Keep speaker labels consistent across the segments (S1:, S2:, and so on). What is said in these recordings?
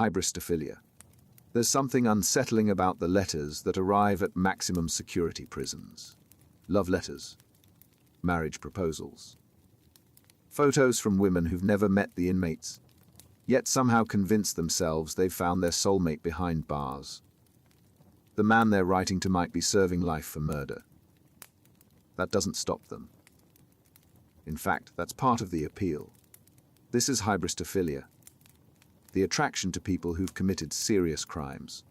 S1: Hybristophilia. There's something unsettling about the letters that arrive at maximum security prisons. Love letters. Marriage proposals. Photos from women who've never met the inmates, yet somehow convince themselves they've found their soulmate behind bars. The man they're writing to might be serving life for murder. That doesn't stop them. In fact, that's part of the appeal. This is Hybristophilia, the attraction to people who've committed serious crimes.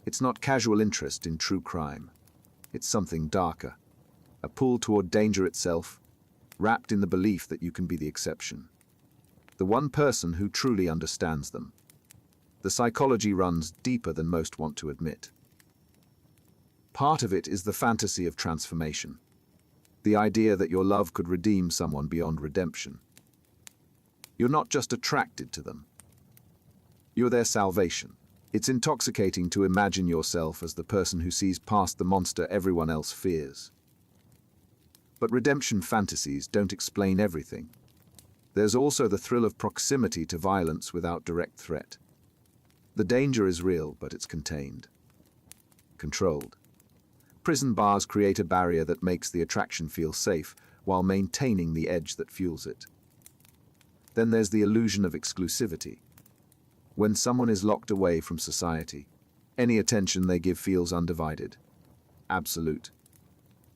S1: It's not casual interest in true crime. It's something darker, a pull toward danger itself, wrapped in the belief that you can be the exception. The one person who truly understands them. The psychology runs deeper than most want to admit. Part of it is the fantasy of transformation. The idea that your love could redeem someone beyond redemption. You're not just attracted to them. You're their salvation. It's intoxicating to imagine yourself as the person who sees past the monster everyone else fears. But redemption fantasies don't explain everything. There's also the thrill of proximity to violence without direct threat. The danger is real, but it's contained. Controlled. Prison bars create a barrier that makes the attraction feel safe, while maintaining the edge that fuels it. Then there's the illusion of exclusivity. When someone is locked away from society, any attention they give feels undivided. Absolute.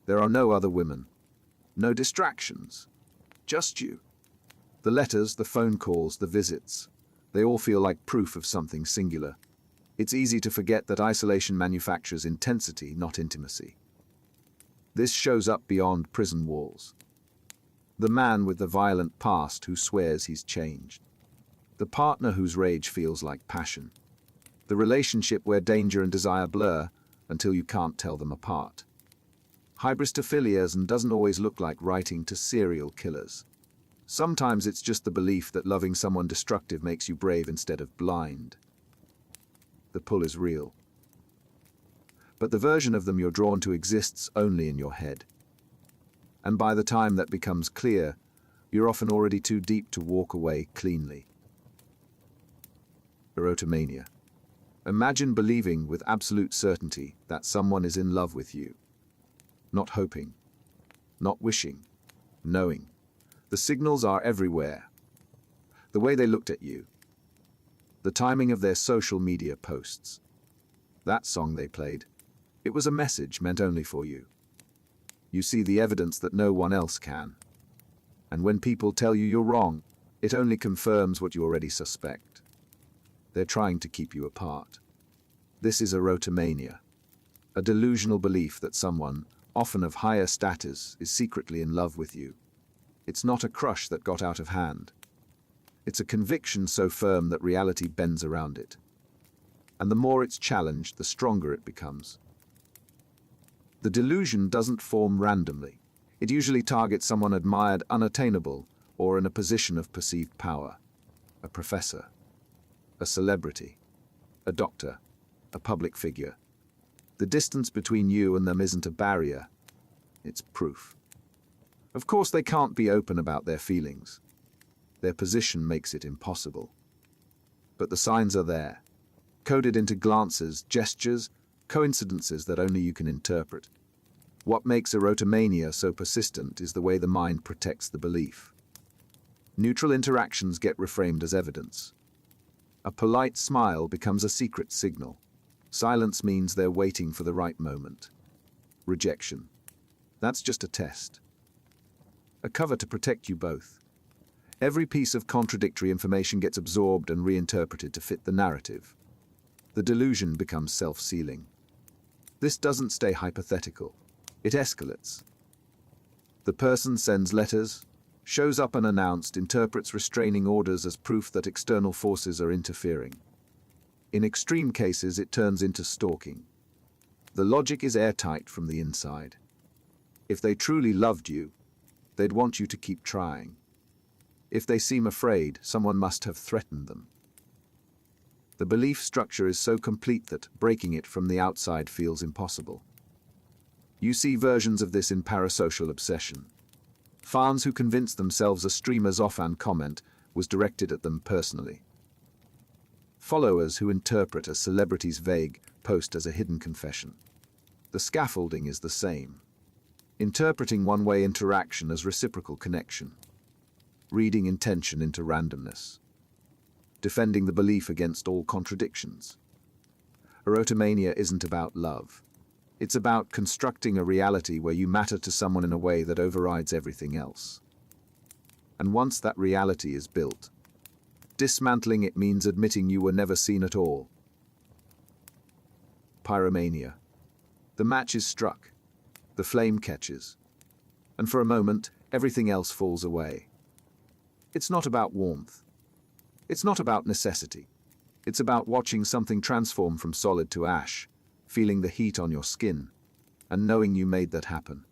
S1: There are no other women. No distractions. Just you. The letters, the phone calls, the visits, they all feel like proof of something singular. It's easy to forget that isolation manufactures intensity, not intimacy. This shows up beyond prison walls. The man with the violent past who swears he's changed. The partner whose rage feels like passion. The relationship where danger and desire blur until you can't tell them apart. Hybristophilia doesn't always look like writing to serial killers. Sometimes it's just the belief that loving someone destructive makes you brave instead of blind. The pull is real. But the version of them you're drawn to exists only in your head. And by the time that becomes clear, you're often already too deep to walk away cleanly. Erotomania. Imagine believing with absolute certainty that someone is in love with you. Not hoping, not wishing, knowing. The signals are everywhere. The way they looked at you. The timing of their social media posts. That song they played. It was a message meant only for you. You see the evidence that no one else can. And when people tell you you're wrong, it only confirms what you already suspect. They're trying to keep you apart. This is erotomania, a delusional belief that someone, often of higher status, is secretly in love with you. It's not a crush that got out of hand. It's a conviction so firm that reality bends around it. And the more it's challenged, the stronger it becomes. The delusion doesn't form randomly. It usually targets someone admired, unattainable, or in a position of perceived power. A professor, a celebrity, a doctor, a public figure. The distance between you and them isn't a barrier, it's proof. Of course, they can't be open about their feelings. Their position makes it impossible. But the signs are there, coded into glances, gestures, coincidences that only you can interpret. What makes erotomania so persistent is the way the mind protects the belief. Neutral interactions get reframed as evidence. A polite smile becomes a secret signal. Silence means they're waiting for the right moment. Rejection. That's just a test. A cover to protect you both. Every piece of contradictory information gets absorbed and reinterpreted to fit the narrative. The delusion becomes self-sealing. This doesn't stay hypothetical. It escalates. The person sends letters, shows up unannounced, interprets restraining orders as proof that external forces are interfering. In extreme cases, it turns into stalking. The logic is airtight from the inside. If they truly loved you, they'd want you to keep trying. If they seem afraid, someone must have threatened them. The belief structure is so complete that breaking it from the outside feels impossible. You see versions of this in Parasocial Obsession. Fans who convinced themselves a streamer's offhand comment was directed at them personally. followers who interpret a celebrity's vague post as a hidden confession. The scaffolding is the same. Interpreting one-way interaction as reciprocal connection. Reading intention into randomness. Defending the belief against all contradictions. Erotomania isn't about love. It's about constructing a reality where you matter to someone in a way that overrides everything else. And once that reality is built, dismantling it means admitting you were never seen at all. Pyromania. The match is struck. The flame catches. And for a moment, everything else falls away. It's not about warmth. It's not about necessity. It's about watching something transform from solid to ash, feeling the heat on your skin, and knowing you made that happen.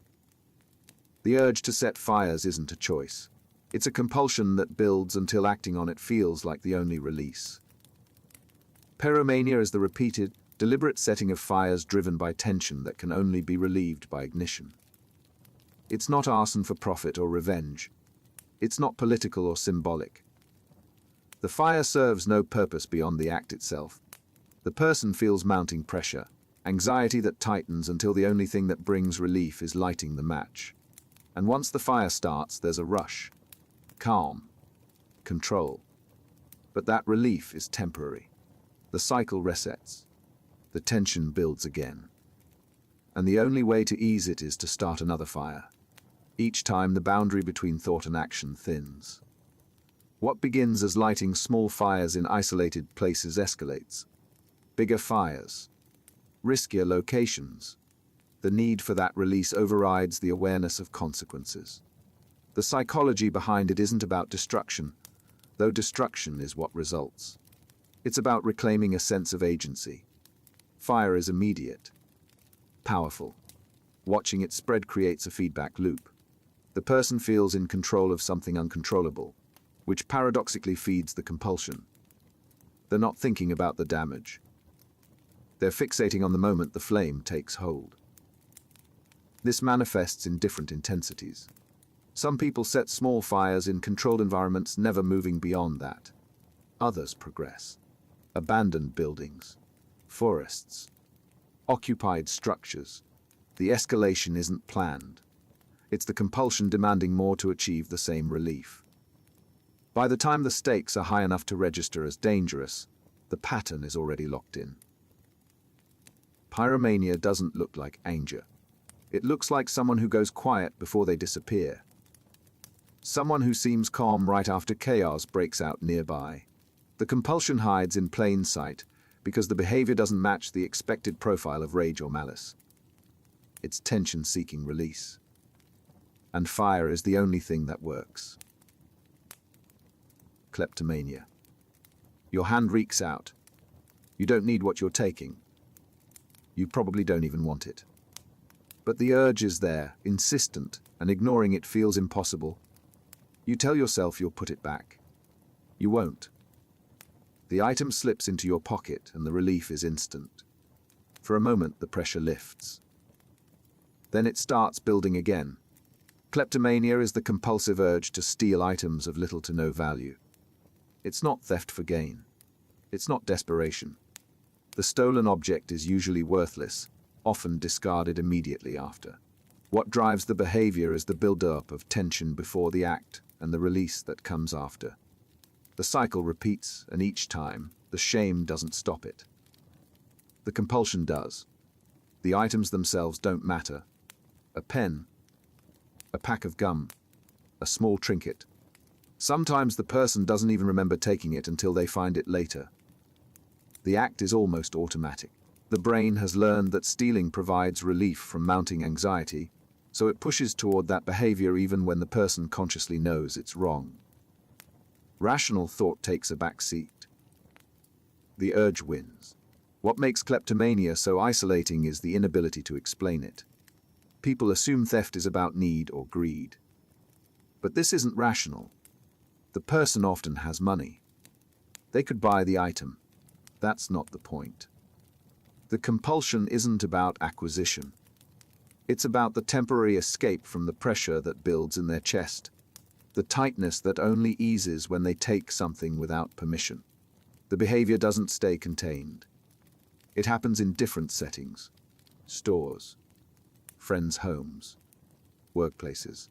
S1: The urge to set fires isn't a choice. It's a compulsion that builds until acting on it feels like the only release. Pyromania is the repeated, deliberate setting of fires driven by tension that can only be relieved by ignition. It's not arson for profit or revenge. It's not political or symbolic. The fire serves no purpose beyond the act itself. The person feels mounting pressure, anxiety that tightens until the only thing that brings relief is lighting the match. And once the fire starts, there's a rush. Calm. Control. But that relief is temporary. The cycle resets. The tension builds again. And the only way to ease it is to start another fire. Each time the boundary between thought and action thins. What begins as lighting small fires in isolated places escalates. Bigger fires. Riskier locations. The need for that release overrides the awareness of consequences. The psychology behind it isn't about destruction, though destruction is what results. It's about reclaiming a sense of agency. Fire is immediate. Powerful. Watching it spread creates a feedback loop. The person feels in control of something uncontrollable, which paradoxically feeds the compulsion. They're not thinking about the damage. They're fixating on the moment the flame takes hold. This manifests in different intensities. Some people set small fires in controlled environments, never moving beyond that. Others progress. Abandoned buildings, forests, occupied structures. The escalation isn't planned. It's the compulsion demanding more to achieve the same relief. By the time the stakes are high enough to register as dangerous, the pattern is already locked in. Pyromania doesn't look like anger. It looks like someone who goes quiet before they disappear. Someone who seems calm right after chaos breaks out nearby. The compulsion hides in plain sight because the behavior doesn't match the expected profile of rage or malice. It's tension-seeking release. And fire is the only thing that works. Kleptomania. Your hand reeks out. You don't need what you're taking. You probably don't even want it. But the urge is there, insistent, and ignoring it feels impossible. You tell yourself you'll put it back. You won't. The item slips into your pocket and the relief is instant. For a moment, the pressure lifts. Then it starts building again. Kleptomania is the compulsive urge to steal items of little to no value. It's not theft for gain. It's not desperation. The stolen object is usually worthless, often discarded immediately after. What drives the behavior is the build-up of tension before the act and the release that comes after. The cycle repeats, and each time, the shame doesn't stop it. The compulsion does. The items themselves don't matter. A pen, a pack of gum, a small trinket. Sometimes the person doesn't even remember taking it until they find it later. The act is almost automatic. The brain has learned that stealing provides relief from mounting anxiety, so it pushes toward that behavior even when the person consciously knows it's wrong. Rational thought takes a back seat. The urge wins. What makes kleptomania so isolating is the inability to explain it. People assume theft is about need or greed. But this isn't rational. The person often has money. They could buy the item. That's not the point. The compulsion isn't about acquisition. It's about the temporary escape from the pressure that builds in their chest, the tightness that only eases when they take something without permission. The behavior doesn't stay contained. It happens in different settings: stores, friends' homes, workplaces.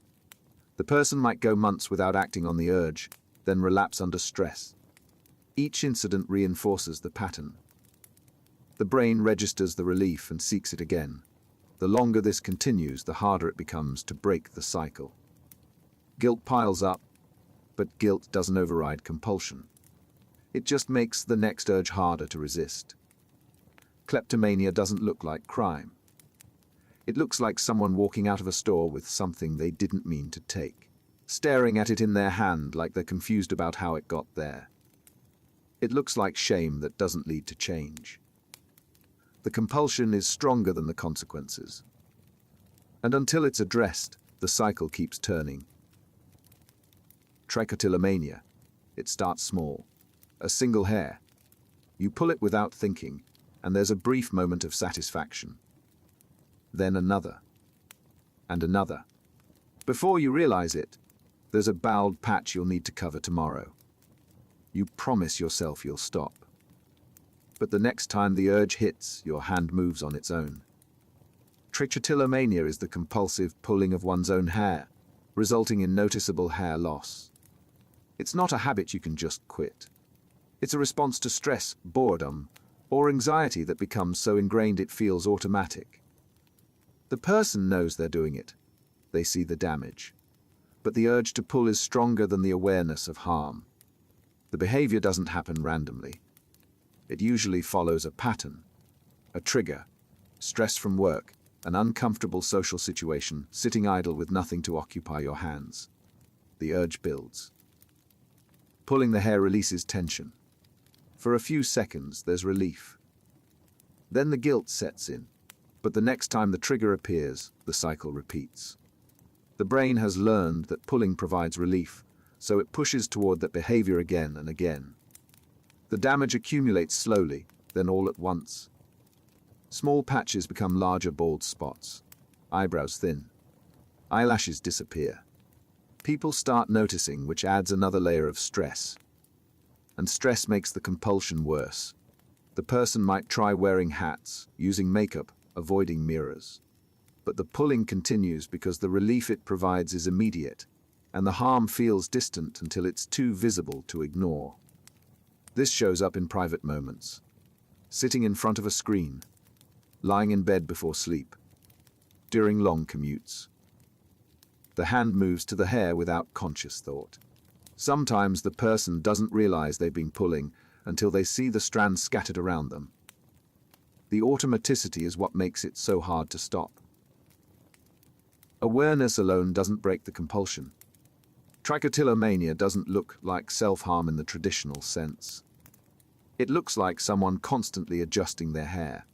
S1: The person might go months without acting on the urge, then relapse under stress. Each incident reinforces the pattern. The brain registers the relief and seeks it again. The longer this continues, the harder it becomes to break the cycle. Guilt piles up, but guilt doesn't override compulsion. It just makes the next urge harder to resist. Kleptomania doesn't look like crime. It looks like someone walking out of a store with something they didn't mean to take, staring at it in their hand like they're confused about how it got there. It looks like shame that doesn't lead to change. The compulsion is stronger than the consequences. And until it's addressed, the cycle keeps turning. Trichotillomania. It starts small. A single hair. You pull it without thinking, and there's a brief moment of satisfaction. Then another. And another. Before you realize it, there's a bald patch you'll need to cover tomorrow. You promise yourself you'll stop. But the next time the urge hits, your hand moves on its own. Trichotillomania is the compulsive pulling of one's own hair, resulting in noticeable hair loss. It's not a habit you can just quit. It's a response to stress, boredom, or anxiety that becomes so ingrained it feels automatic. The person knows they're doing it. They see the damage. But the urge to pull is stronger than the awareness of harm. The behavior doesn't happen randomly. It usually follows a pattern, a trigger, stress from work, an uncomfortable social situation, sitting idle with nothing to occupy your hands. The urge builds. Pulling the hair releases tension. For a few seconds, there's relief. Then the guilt sets in, but the next time the trigger appears, the cycle repeats. The brain has learned that pulling provides relief, so it pushes toward that behavior again and again. The damage accumulates slowly, then all at once. Small patches become larger bald spots. Eyebrows thin. Eyelashes disappear. People start noticing, which adds another layer of stress. And stress makes the compulsion worse. The person might try wearing hats, using makeup, avoiding mirrors. But the pulling continues because the relief it provides is immediate, and the harm feels distant until it's too visible to ignore. This shows up in private moments. Sitting in front of a screen, lying in bed before sleep, during long commutes. The hand moves to the hair without conscious thought. Sometimes the person doesn't realize they've been pulling until they see the strands scattered around them. The automaticity is what makes it so hard to stop. Awareness alone doesn't break the compulsion. Trichotillomania doesn't look like self-harm in the traditional sense. It looks like someone constantly adjusting their hair.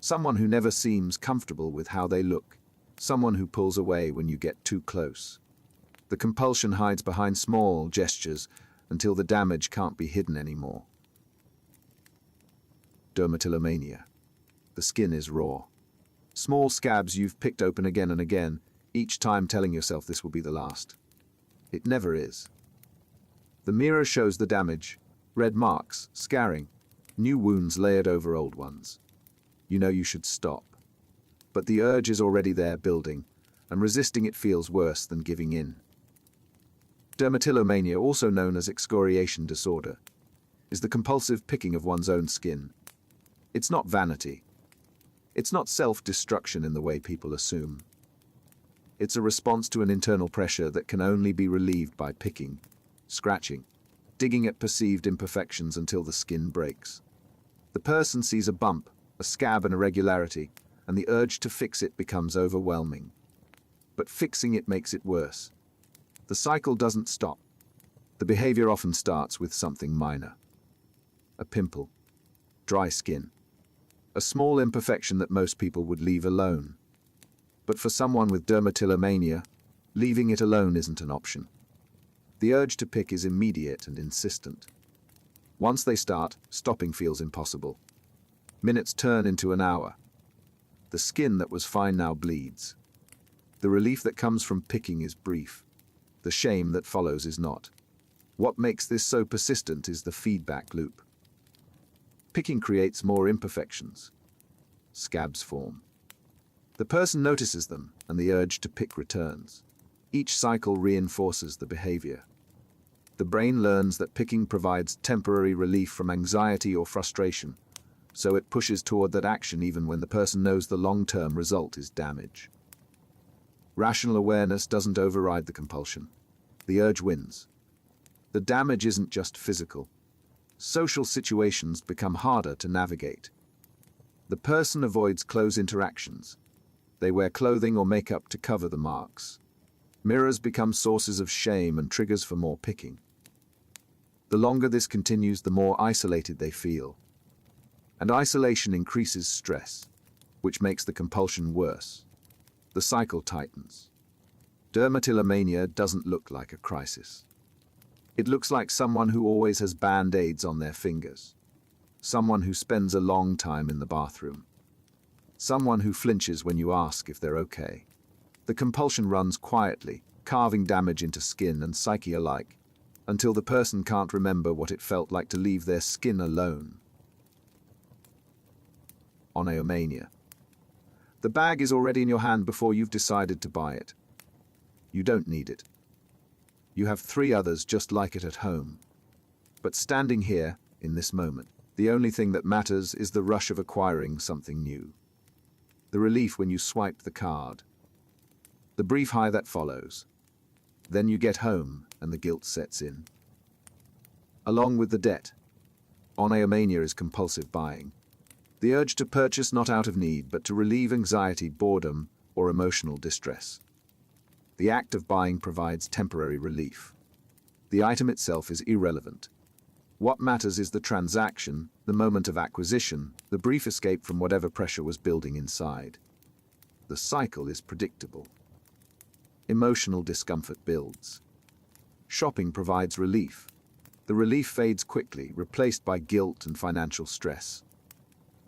S1: Someone who never seems comfortable with how they look. Someone who pulls away when you get too close. The compulsion hides behind small gestures until the damage can't be hidden anymore. Dermatillomania. The skin is raw. Small scabs you've picked open again and again, each time telling yourself this will be the last. It never is. The mirror shows the damage, red marks, scarring, new wounds layered over old ones. You know you should stop. But the urge is already there building, and resisting it feels worse than giving in. Dermatillomania, also known as excoriation disorder, is the compulsive picking of one's own skin. It's not vanity. It's not self-destruction in the way people assume. It's a response to an internal pressure that can only be relieved by picking, scratching, digging at perceived imperfections until the skin breaks. The person sees a bump, a scab, an irregularity, and the urge to fix it becomes overwhelming. But fixing it makes it worse. The cycle doesn't stop. The behavior often starts with something minor. A pimple, dry skin, a small imperfection that most people would leave alone. But for someone with dermatillomania, leaving it alone isn't an option. The urge to pick is immediate and insistent. Once they start, stopping feels impossible. Minutes turn into an hour. The skin that was fine now bleeds. The relief that comes from picking is brief. The shame that follows is not. What makes this so persistent is the feedback loop. Picking creates more imperfections. Scabs form. The person notices them, and the urge to pick returns. Each cycle reinforces the behavior. The brain learns that picking provides temporary relief from anxiety or frustration, so it pushes toward that action even when the person knows the long-term result is damage. Rational awareness doesn't override the compulsion. The urge wins. The damage isn't just physical. Social situations become harder to navigate. The person avoids close interactions. They wear clothing or makeup to cover the marks. Mirrors become sources of shame and triggers for more picking. The longer this continues, the more isolated they feel. And isolation increases stress, which makes the compulsion worse. The cycle tightens. Dermatillomania doesn't look like a crisis. It looks like someone who always has band-aids on their fingers. Someone who spends a long time in the bathroom. Someone who flinches when you ask if they're okay. The compulsion runs quietly, carving damage into skin and psyche alike, until the person can't remember what it felt like to leave their skin alone. Oniomania. The bag is already in your hand before you've decided to buy it. You don't need it. You have 3 others just like it at home. But standing here, in this moment, the only thing that matters is the rush of acquiring something new. The relief when you swipe the card. The brief high that follows. Then you get home and the guilt sets in. Along with the debt, Oniomania is compulsive buying. The urge to purchase not out of need but to relieve anxiety, boredom, or emotional distress. The act of buying provides temporary relief. The item itself is irrelevant. What matters is the transaction, the moment of acquisition, the brief escape from whatever pressure was building inside. The cycle is predictable. Emotional discomfort builds. Shopping provides relief. The relief fades quickly, replaced by guilt and financial stress.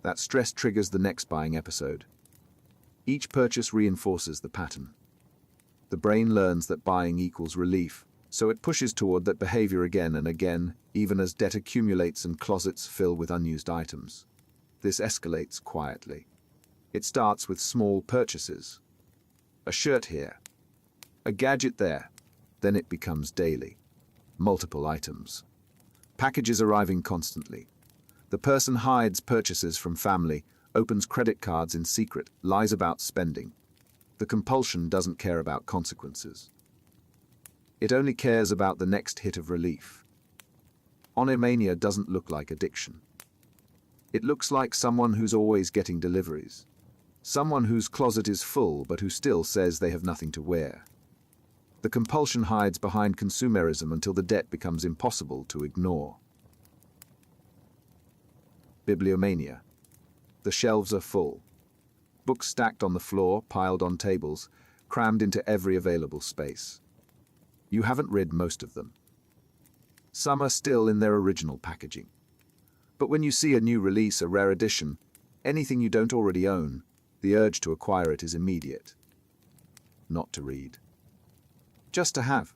S1: That stress triggers the next buying episode. Each purchase reinforces the pattern. The brain learns that buying equals relief, so it pushes toward that behavior again and again, even as debt accumulates and closets fill with unused items. This escalates quietly. It starts with small purchases. A shirt here, a gadget there, then it becomes daily. Multiple items. Packages arriving constantly. The person hides purchases from family, opens credit cards in secret, lies about spending. The compulsion doesn't care about consequences. It only cares about the next hit of relief. Oniomania doesn't look like addiction. It looks like someone who's always getting deliveries. Someone whose closet is full but who still says they have nothing to wear. The compulsion hides behind consumerism until the debt becomes impossible to ignore. Bibliomania. The shelves are full. Books stacked on the floor, piled on tables, crammed into every available space. You haven't read most of them. Some are still in their original packaging. But when you see a new release, a rare edition, anything you don't already own, the urge to acquire it is immediate. Not to read. Just to have.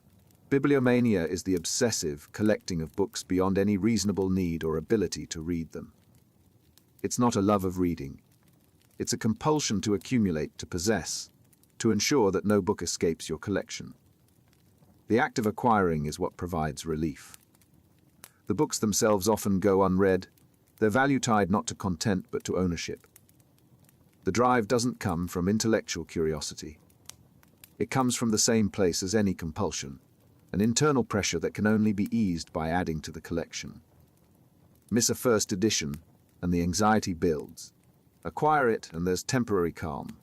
S1: Bibliomania is the obsessive collecting of books beyond any reasonable need or ability to read them. It's not a love of reading. It's a compulsion to accumulate, to possess, to ensure that no book escapes your collection. The act of acquiring is what provides relief. The books themselves often go unread, their value tied not to content but to ownership. The drive doesn't come from intellectual curiosity. It comes from the same place as any compulsion, an internal pressure that can only be eased by adding to the collection. Miss a first edition, and the anxiety builds. Acquire it, and there's temporary calm.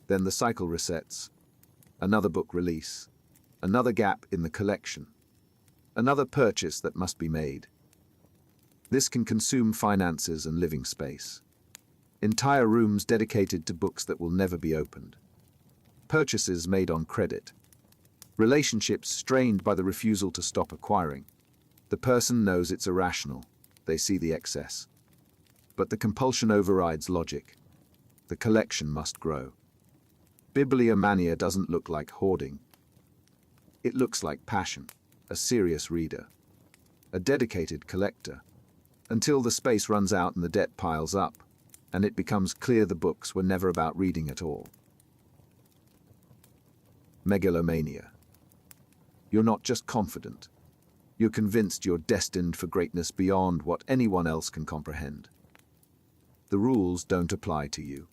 S1: Then the cycle resets. Another book release. Another gap in the collection. Another purchase that must be made. This can consume finances and living space. Entire rooms dedicated to books that will never be opened. Purchases made on credit. Relationships strained by the refusal to stop acquiring. The person knows it's irrational. They see the excess. But the compulsion overrides logic. The collection must grow. Bibliomania doesn't look like hoarding. It looks like passion. a serious reader, a dedicated collector, until the space runs out and the debt piles up, and it becomes clear the books were never about reading at all. Megalomania. You're not just confident. You're convinced you're destined for greatness beyond what anyone else can comprehend. The rules don't apply to you.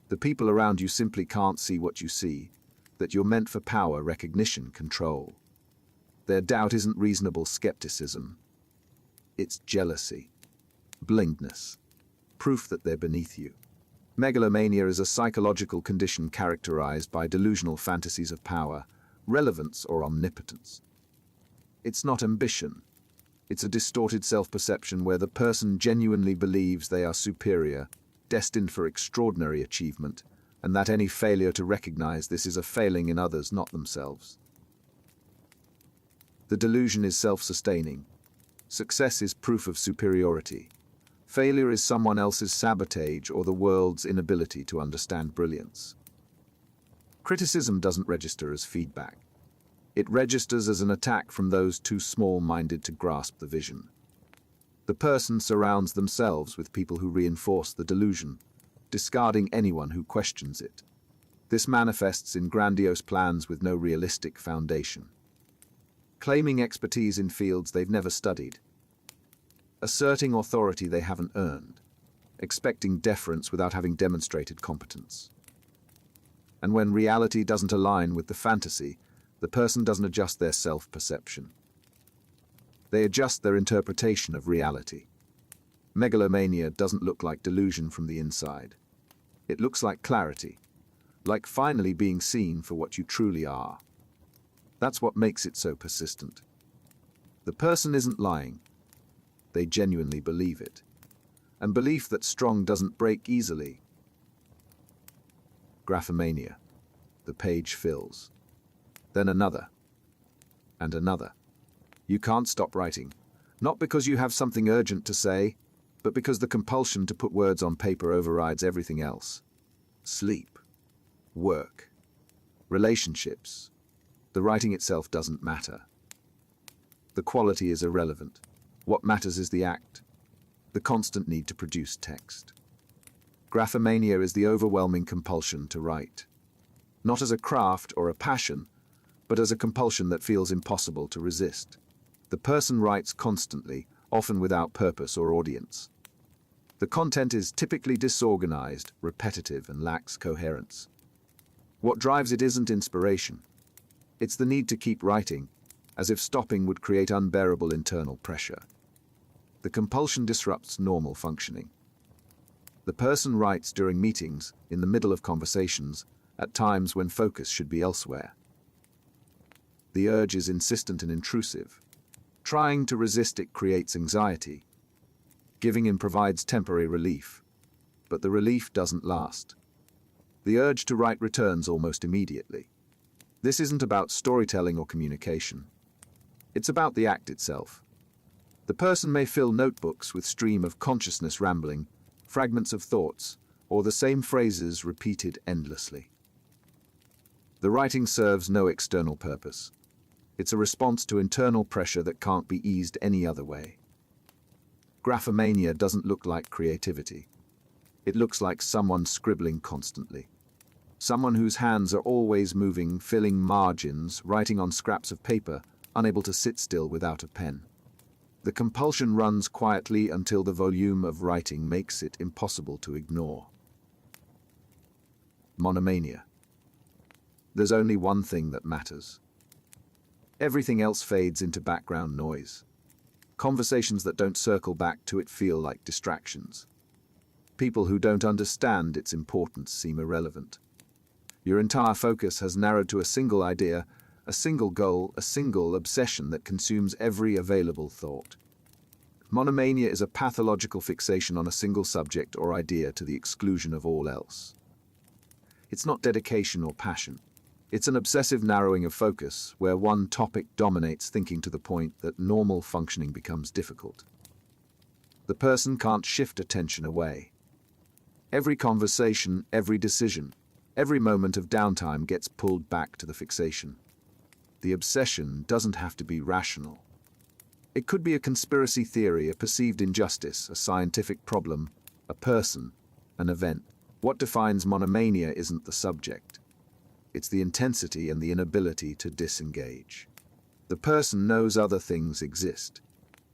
S1: The people around you simply can't see what you see, that you're meant for power, recognition, control. Their doubt isn't reasonable skepticism. It's jealousy, blindness, proof that they're beneath you. Megalomania is a psychological condition characterized by delusional fantasies of power, relevance, or omnipotence. It's not ambition. It's a distorted self-perception where the person genuinely believes they are superior, destined for extraordinary achievement, and that any failure to recognize this is a failing in others, not themselves. The delusion is self-sustaining. Success is proof of superiority. Failure is someone else's sabotage or the world's inability to understand brilliance. Criticism doesn't register as feedback. It registers as an attack from those too small-minded to grasp the vision. The person surrounds themselves with people who reinforce the delusion, discarding anyone who questions it. This manifests in grandiose plans with no realistic foundation. Claiming expertise in fields they've never studied. Asserting authority they haven't earned. Expecting deference without having demonstrated competence. And when reality doesn't align with the fantasy, the person doesn't adjust their self-perception. They adjust their interpretation of reality. Megalomania doesn't look like delusion from the inside. It looks like clarity, like finally being seen for what you truly are. That's what makes it so persistent. The person isn't lying. They genuinely believe it. And belief that's strong doesn't break easily. Graphomania. The page fills. Then another. And another. You can't stop writing. Not because you have something urgent to say, but because the compulsion to put words on paper overrides everything else. Sleep. Work. Relationships. The writing itself doesn't matter. The quality is irrelevant. What matters is the act. The constant need to produce text. Graphomania is the overwhelming compulsion to write. Not as a craft or a passion, but as a compulsion that feels impossible to resist. The person writes constantly, often without purpose or audience. The content is typically disorganized, repetitive, and lacks coherence. What drives it isn't inspiration. It's the need to keep writing, as if stopping would create unbearable internal pressure. The compulsion disrupts normal functioning. The person writes during meetings, in the middle of conversations, at times when focus should be elsewhere. The urge is insistent and intrusive. Trying to resist it creates anxiety. Giving in provides temporary relief, but the relief doesn't last. The urge to write returns almost immediately. This isn't about storytelling or communication. It's about the act itself. The person may fill notebooks with stream of consciousness rambling, fragments of thoughts, or the same phrases repeated endlessly. The writing serves no external purpose. It's a response to internal pressure that can't be eased any other way. Graphomania doesn't look like creativity. It looks like someone scribbling constantly. Someone whose hands are always moving, filling margins, writing on scraps of paper, unable to sit still without a pen. The compulsion runs quietly until the volume of writing makes it impossible to ignore. Monomania. There's only one thing that matters. Everything else fades into background noise. Conversations that don't circle back to it feel like distractions. People who don't understand its importance seem irrelevant. Your entire focus has narrowed to a single idea, a single goal, a single obsession that consumes every available thought. Monomania is a pathological fixation on a single subject or idea to the exclusion of all else. It's not dedication or passion. It's an obsessive narrowing of focus, where one topic dominates thinking to the point that normal functioning becomes difficult. The person can't shift attention away. Every conversation, every decision, every moment of downtime gets pulled back to the fixation. The obsession doesn't have to be rational. It could be a conspiracy theory, a perceived injustice, a scientific problem, a person, an event. What defines monomania isn't the subject. It's the intensity and the inability to disengage. The person knows other things exist.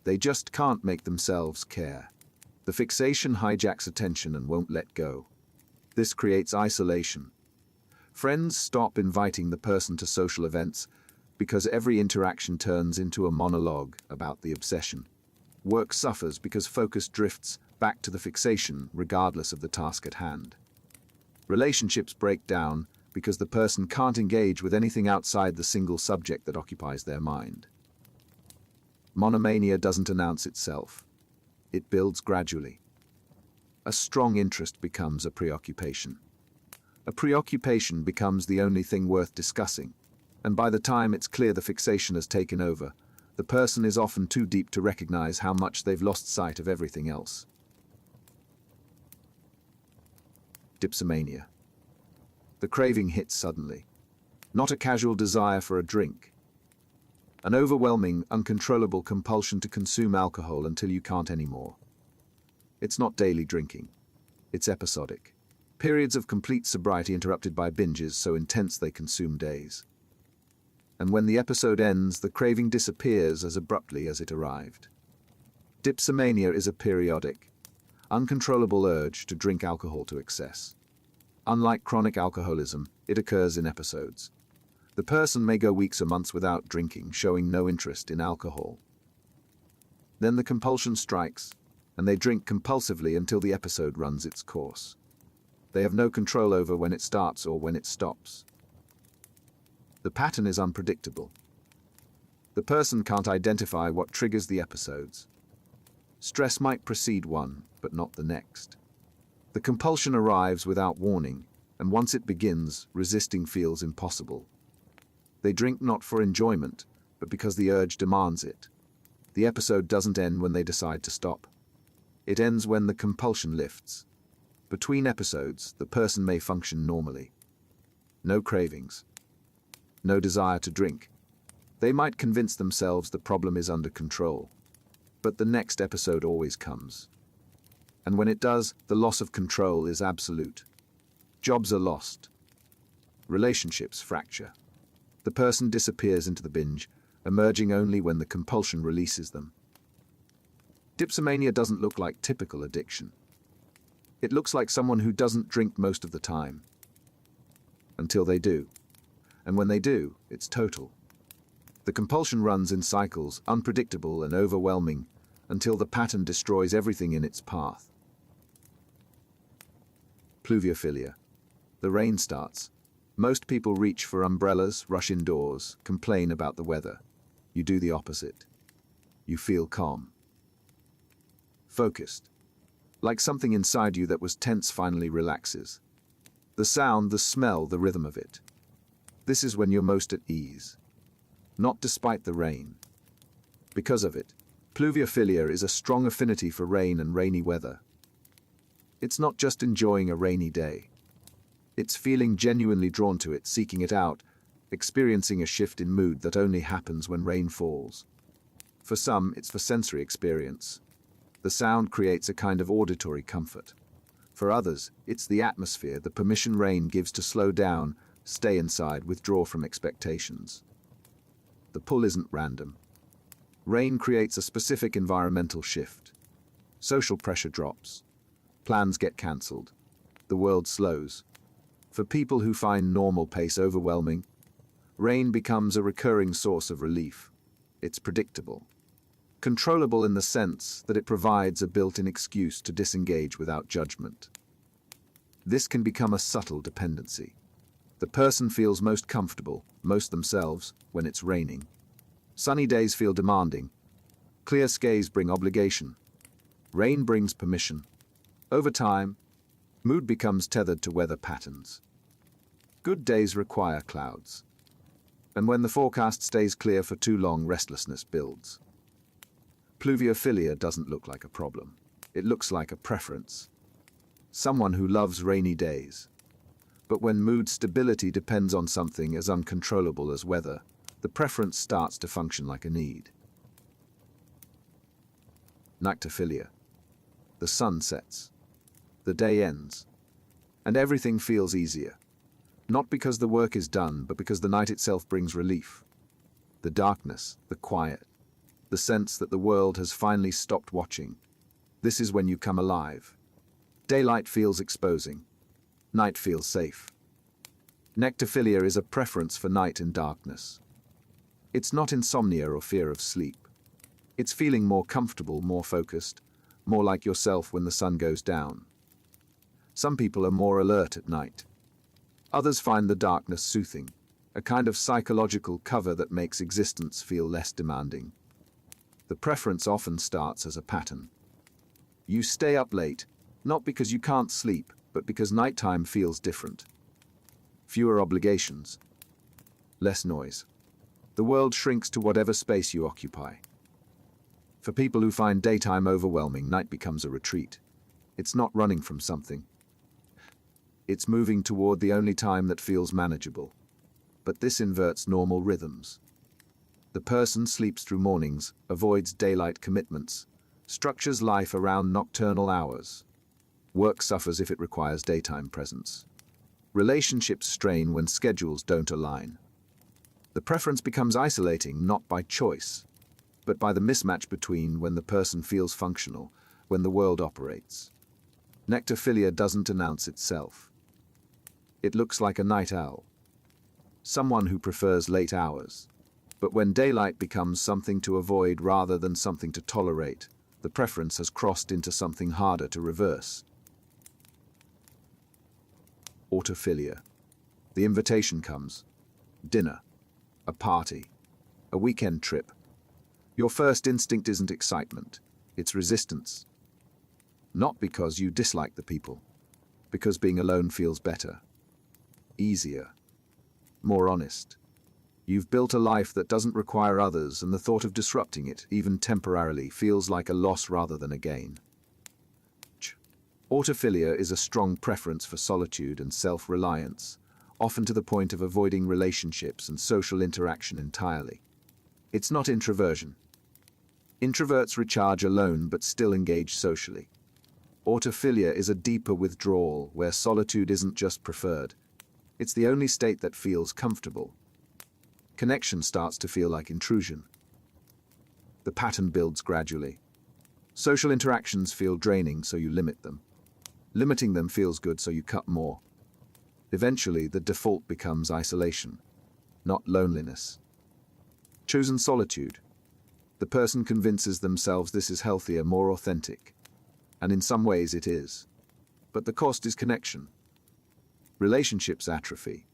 S1: They just can't make themselves care. The fixation hijacks attention and won't let go. This creates isolation. Friends stop inviting the person to social events because every interaction turns into a monologue about the obsession. Work suffers because focus drifts back to the fixation regardless of the task at hand. Relationships break down because the person can't engage with anything outside the single subject that occupies their mind. Monomania doesn't announce itself. It builds gradually. A strong interest becomes a preoccupation. A preoccupation becomes the only thing worth discussing, and by the time it's clear the fixation has taken over, the person is often too deep to recognize how much they've lost sight of everything else. Dipsomania. The craving hits suddenly. Not a casual desire for a drink. An overwhelming, uncontrollable compulsion to consume alcohol until you can't anymore. It's not daily drinking. It's episodic. Periods of complete sobriety interrupted by binges so intense they consume days. And when the episode ends, the craving disappears as abruptly as it arrived. Dipsomania is a periodic, uncontrollable urge to drink alcohol to excess. Unlike chronic alcoholism, it occurs in episodes. The person may go weeks or months without drinking, showing no interest in alcohol. Then the compulsion strikes, and they drink compulsively until the episode runs its course. They have no control over when it starts or when it stops. The pattern is unpredictable. The person can't identify what triggers the episodes. Stress might precede one, but not the next. The compulsion arrives without warning, and once it begins, resisting feels impossible. They drink not for enjoyment, but because the urge demands it. The episode doesn't end when they decide to stop. It ends when the compulsion lifts. Between episodes, the person may function normally. No cravings. No desire to drink. They might convince themselves the problem is under control. But the next episode always comes. And when it does, the loss of control is absolute. Jobs are lost. Relationships fracture. The person disappears into the binge, emerging only when the compulsion releases them. Dipsomania doesn't look like typical addiction. It looks like someone who doesn't drink most of the time. Until they do. And when they do, it's total. The compulsion runs in cycles, unpredictable and overwhelming, until the pattern destroys everything in its path. Pluviophilia. The rain starts. Most people reach for umbrellas, rush indoors, complain about the weather. You do the opposite. You feel calm. Focused. Like something inside you that was tense finally relaxes. The sound, the smell, the rhythm of it. This is when you're most at ease. Not despite the rain. Because of it, Pluviophilia is a strong affinity for rain and rainy weather. It's not just enjoying a rainy day. It's feeling genuinely drawn to it, seeking it out, experiencing a shift in mood that only happens when rain falls. For some, it's for sensory experience. The sound creates a kind of auditory comfort. For others, it's the atmosphere, the permission rain gives to slow down, stay inside, withdraw from expectations. The pull isn't random. Rain creates a specific environmental shift. Social pressure drops. Plans get cancelled. The world slows. For people who find normal pace overwhelming, rain becomes a recurring source of relief. It's predictable. Controllable in the sense that it provides a built-in excuse to disengage without judgment. This can become a subtle dependency. The person feels most comfortable, most themselves, when it's raining. Sunny days feel demanding. Clear skies bring obligation. Rain brings permission. Over time, mood becomes tethered to weather patterns. Good days require clouds. And when the forecast stays clear for too long, restlessness builds. Pluviophilia doesn't look like a problem. It looks like a preference. Someone who loves rainy days. But when mood stability depends on something as uncontrollable as weather, the preference starts to function like a need. Nyctophilia. The sun sets. The day ends. And everything feels easier. Not because the work is done, but because the night itself brings relief. The darkness, the quiet, the sense that the world has finally stopped watching. This is when you come alive. Daylight feels exposing. Night feels safe. Nyctophilia is a preference for night and darkness. It's not insomnia or fear of sleep. It's feeling more comfortable, more focused, more like yourself when the sun goes down. Some people are more alert at night. Others find the darkness soothing, a kind of psychological cover that makes existence feel less demanding. The preference often starts as a pattern. You stay up late, not because you can't sleep, but because nighttime feels different. Fewer obligations. Less noise. The world shrinks to whatever space you occupy. For people who find daytime overwhelming, night becomes a retreat. It's not running from something. It's moving toward the only time that feels manageable. But this inverts normal rhythms. The person sleeps through mornings, avoids daylight commitments, structures life around nocturnal hours. Work suffers if it requires daytime presence. Relationships strain when schedules don't align. The preference becomes isolating not by choice, but by the mismatch between when the person feels functional, when the world operates. Nyctophilia doesn't announce itself. It looks like a night owl, someone who prefers late hours. But when daylight becomes something to avoid rather than something to tolerate, the preference has crossed into something harder to reverse. Autophilia. The invitation comes. Dinner. A party. A weekend trip. Your first instinct isn't excitement, it's resistance. Not because you dislike the people, because being alone feels better, easier, more honest. You've built a life that doesn't require others, and the thought of disrupting it, even temporarily, feels like a loss rather than a gain. Autophilia is a strong preference for solitude and self-reliance, often to the point of avoiding relationships and social interaction entirely. It's not introversion. Introverts recharge alone but still engage socially. Autophilia is a deeper withdrawal where solitude isn't just preferred. It's the only state that feels comfortable. Connection starts to feel like intrusion. The pattern builds gradually. Social interactions feel draining, so you limit them. Limiting them feels good, so you cut more. Eventually, the default becomes isolation, not loneliness. Chosen solitude. The person convinces themselves this is healthier, more authentic. And in some ways it is. But the cost is connection. Relationships atrophy.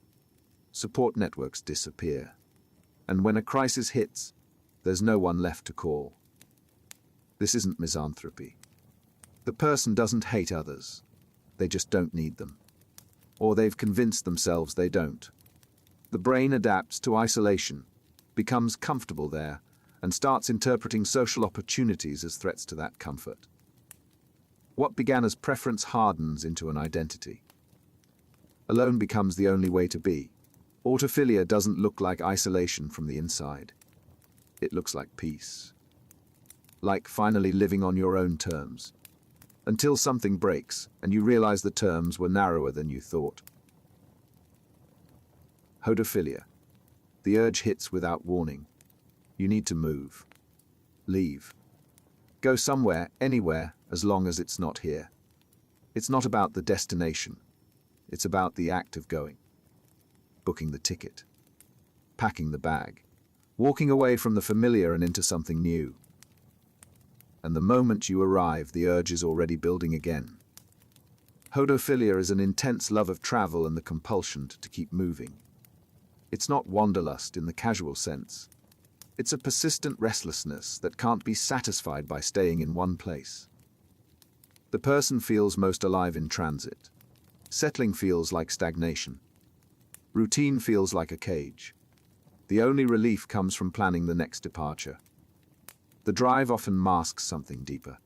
S1: Support networks disappear. And when a crisis hits, there's no one left to call. This isn't misanthropy. The person doesn't hate others. They just don't need them. Or they've convinced themselves they don't. The brain adapts to isolation, becomes comfortable there, and starts interpreting social opportunities as threats to that comfort. What began as preference hardens into an identity. Alone becomes the only way to be. Autophilia doesn't look like isolation from the inside. It looks like peace. Like finally living on your own terms. Until something breaks and you realize the terms were narrower than you thought. Hodophilia. The urge hits without warning. You need to move. Leave. Go somewhere, anywhere, as long as it's not here. It's not about the destination. It's about the act of going. Booking the ticket. Packing the bag. Walking away from the familiar and into something new. And the moment you arrive, the urge is already building again. Hodophilia is an intense love of travel and the compulsion to keep moving. It's not wanderlust in the casual sense. It's a persistent restlessness that can't be satisfied by staying in one place. The person feels most alive in transit. Settling feels like stagnation. Routine feels like a cage. The only relief comes from planning the next departure. The drive often masks something deeper.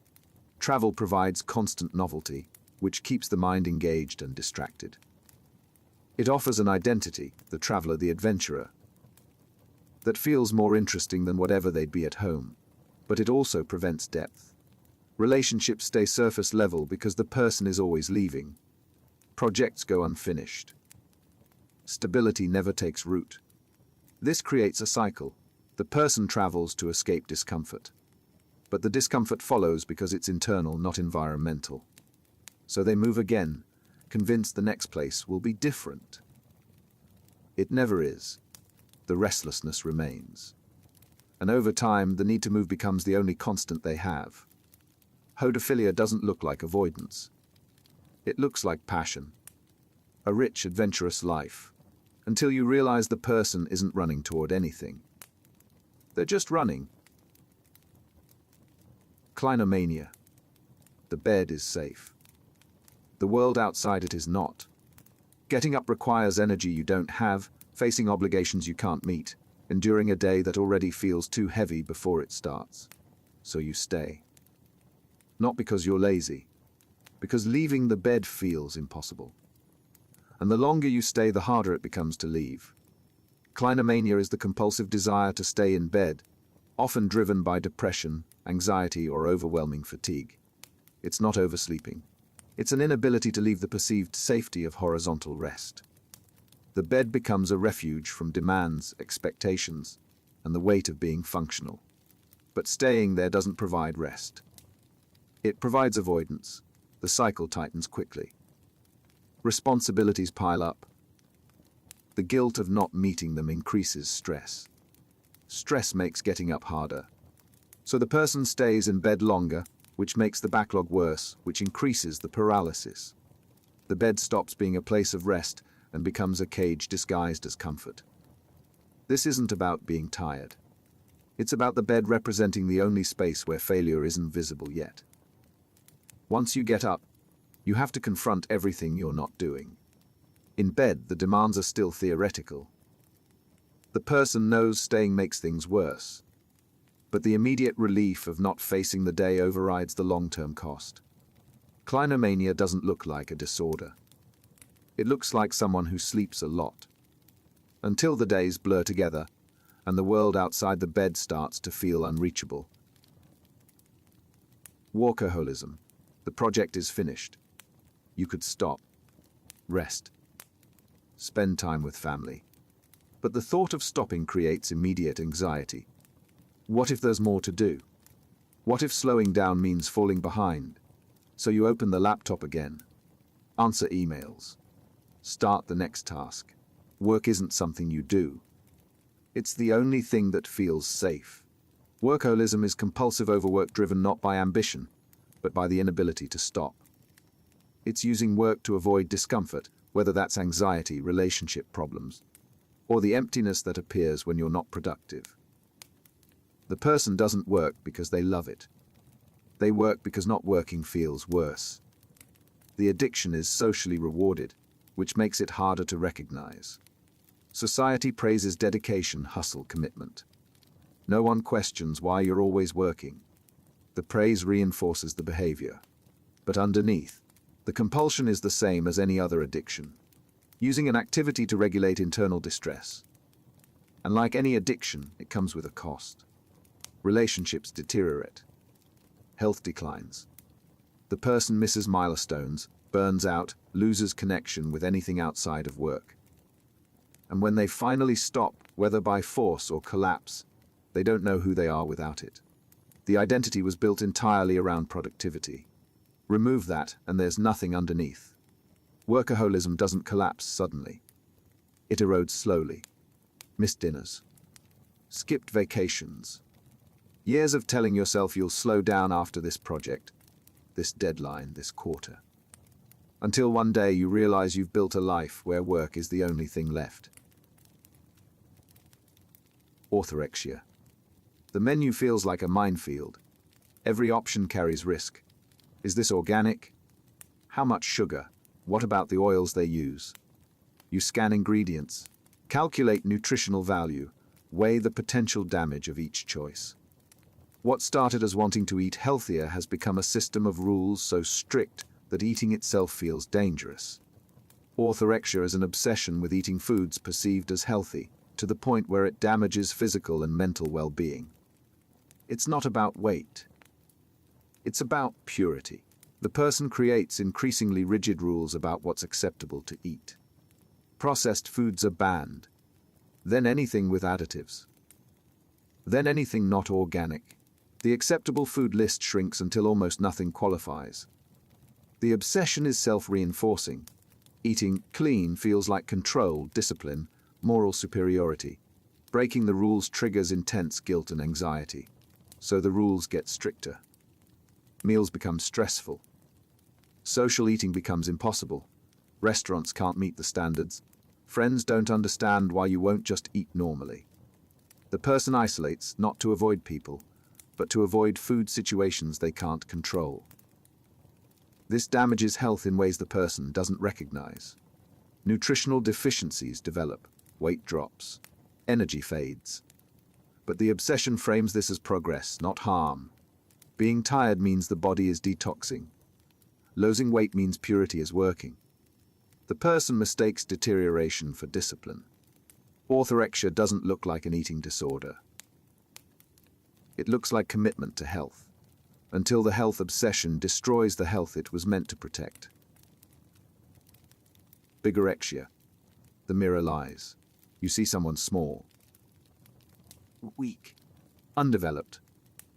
S1: Travel provides constant novelty, which keeps the mind engaged and distracted. It offers an identity, the traveler, the adventurer. that feels more interesting than whatever they'd be at home, but it also prevents depth. Relationships stay surface level because the person is always leaving. Projects go unfinished. Stability never takes root. This creates a cycle. The person travels to escape discomfort. But the discomfort follows because it's internal, not environmental. So they move again, convinced the next place will be different. It never is. The restlessness remains. And over time, the need to move becomes the only constant they have. Hodophilia doesn't look like avoidance. It looks like passion. A rich, adventurous life, until you realize the person isn't running toward anything. They're just running. Clinomania. The bed is safe. The world outside it is not. Getting up requires energy you don't have, facing obligations you can't meet, enduring a day that already feels too heavy before it starts. So you stay. Not because you're lazy, because leaving the bed feels impossible. And the longer you stay, the harder it becomes to leave. Clinomania is the compulsive desire to stay in bed, often driven by depression, anxiety, or overwhelming fatigue. It's not oversleeping. It's an inability to leave the perceived safety of horizontal rest. The bed becomes a refuge from demands, expectations, and the weight of being functional. But staying there doesn't provide rest. It provides avoidance. The cycle tightens quickly. Responsibilities pile up. The guilt of not meeting them increases stress. Stress makes getting up harder. So the person stays in bed longer, which makes the backlog worse, which increases the paralysis. The bed stops being a place of rest and becomes a cage disguised as comfort. This isn't about being tired. It's about the bed representing the only space where failure isn't visible yet. Once you get up, you have to confront everything you're not doing. In bed, the demands are still theoretical. The person knows staying makes things worse, but the immediate relief of not facing the day overrides the long-term cost. Clinomania doesn't look like a disorder. It looks like someone who sleeps a lot. Until the days blur together, and the world outside the bed starts to feel unreachable. Workaholism. The project is finished. You could stop, rest, spend time with family. But the thought of stopping creates immediate anxiety. What if there's more to do? What if slowing down means falling behind? So you open the laptop again, answer emails, start the next task. Work isn't something you do. It's the only thing that feels safe. Workaholism is compulsive overwork driven not by ambition, but by the inability to stop. It's using work to avoid discomfort, whether that's anxiety, relationship problems, or the emptiness that appears when you're not productive. The person doesn't work because they love it. They work because not working feels worse. The addiction is socially rewarded, which makes it harder to recognize. Society praises dedication, hustle, commitment. No one questions why you're always working. The praise reinforces the behavior. But underneath, the compulsion is the same as any other addiction, using an activity to regulate internal distress. And like any addiction, it comes with a cost. Relationships deteriorate. Health declines. The person misses milestones, burns out, loses connection with anything outside of work. And when they finally stop, whether by force or collapse, they don't know who they are without it. The identity was built entirely around productivity. Remove that, and there's nothing underneath. Workaholism doesn't collapse suddenly. It erodes slowly. Missed dinners. Skipped vacations. Years of telling yourself you'll slow down after this project, this deadline, this quarter. Until one day you realize you've built a life where work is the only thing left. Orthorexia. The menu feels like a minefield. Every option carries risk. Is this organic? How much sugar? What about the oils they use? You scan ingredients, calculate nutritional value, weigh the potential damage of each choice. What started as wanting to eat healthier has become a system of rules so strict that eating itself feels dangerous. Orthorexia is an obsession with eating foods perceived as healthy, to the point where it damages physical and mental well-being. It's not about weight. It's about purity. The person creates increasingly rigid rules about what's acceptable to eat. Processed foods are banned. Then anything with additives. Then anything not organic. The acceptable food list shrinks until almost nothing qualifies. The obsession is self-reinforcing. Eating clean feels like control, discipline, moral superiority. Breaking the rules triggers intense guilt and anxiety. So the rules get stricter. Meals become stressful. Social eating becomes impossible. Restaurants can't meet the standards. Friends don't understand why you won't just eat normally. The person isolates, not to avoid people, but to avoid food situations they can't control. This damages health in ways the person doesn't recognize. Nutritional deficiencies develop, weight drops, energy fades. But the obsession frames this as progress, not harm. Being tired means the body is detoxing. Losing weight means purity is working. The person mistakes deterioration for discipline. Orthorexia doesn't look like an eating disorder. It looks like commitment to health, until the health obsession destroys the health it was meant to protect. Bigorexia. The mirror lies. You see someone small, weak, undeveloped.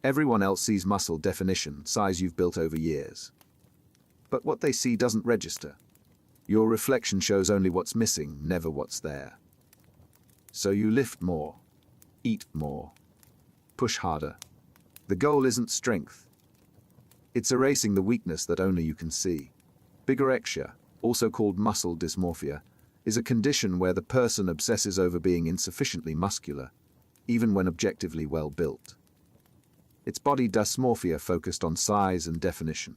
S1: Everyone else sees muscle definition, size you've built over years. But what they see doesn't register. Your reflection shows only what's missing, never what's there. So you lift more, eat more, push harder. The goal isn't strength. It's erasing the weakness that only you can see. Bigorexia, also called muscle dysmorphia, is a condition where the person obsesses over being insufficiently muscular, even when objectively well built. It's body dysmorphia focused on size and definition.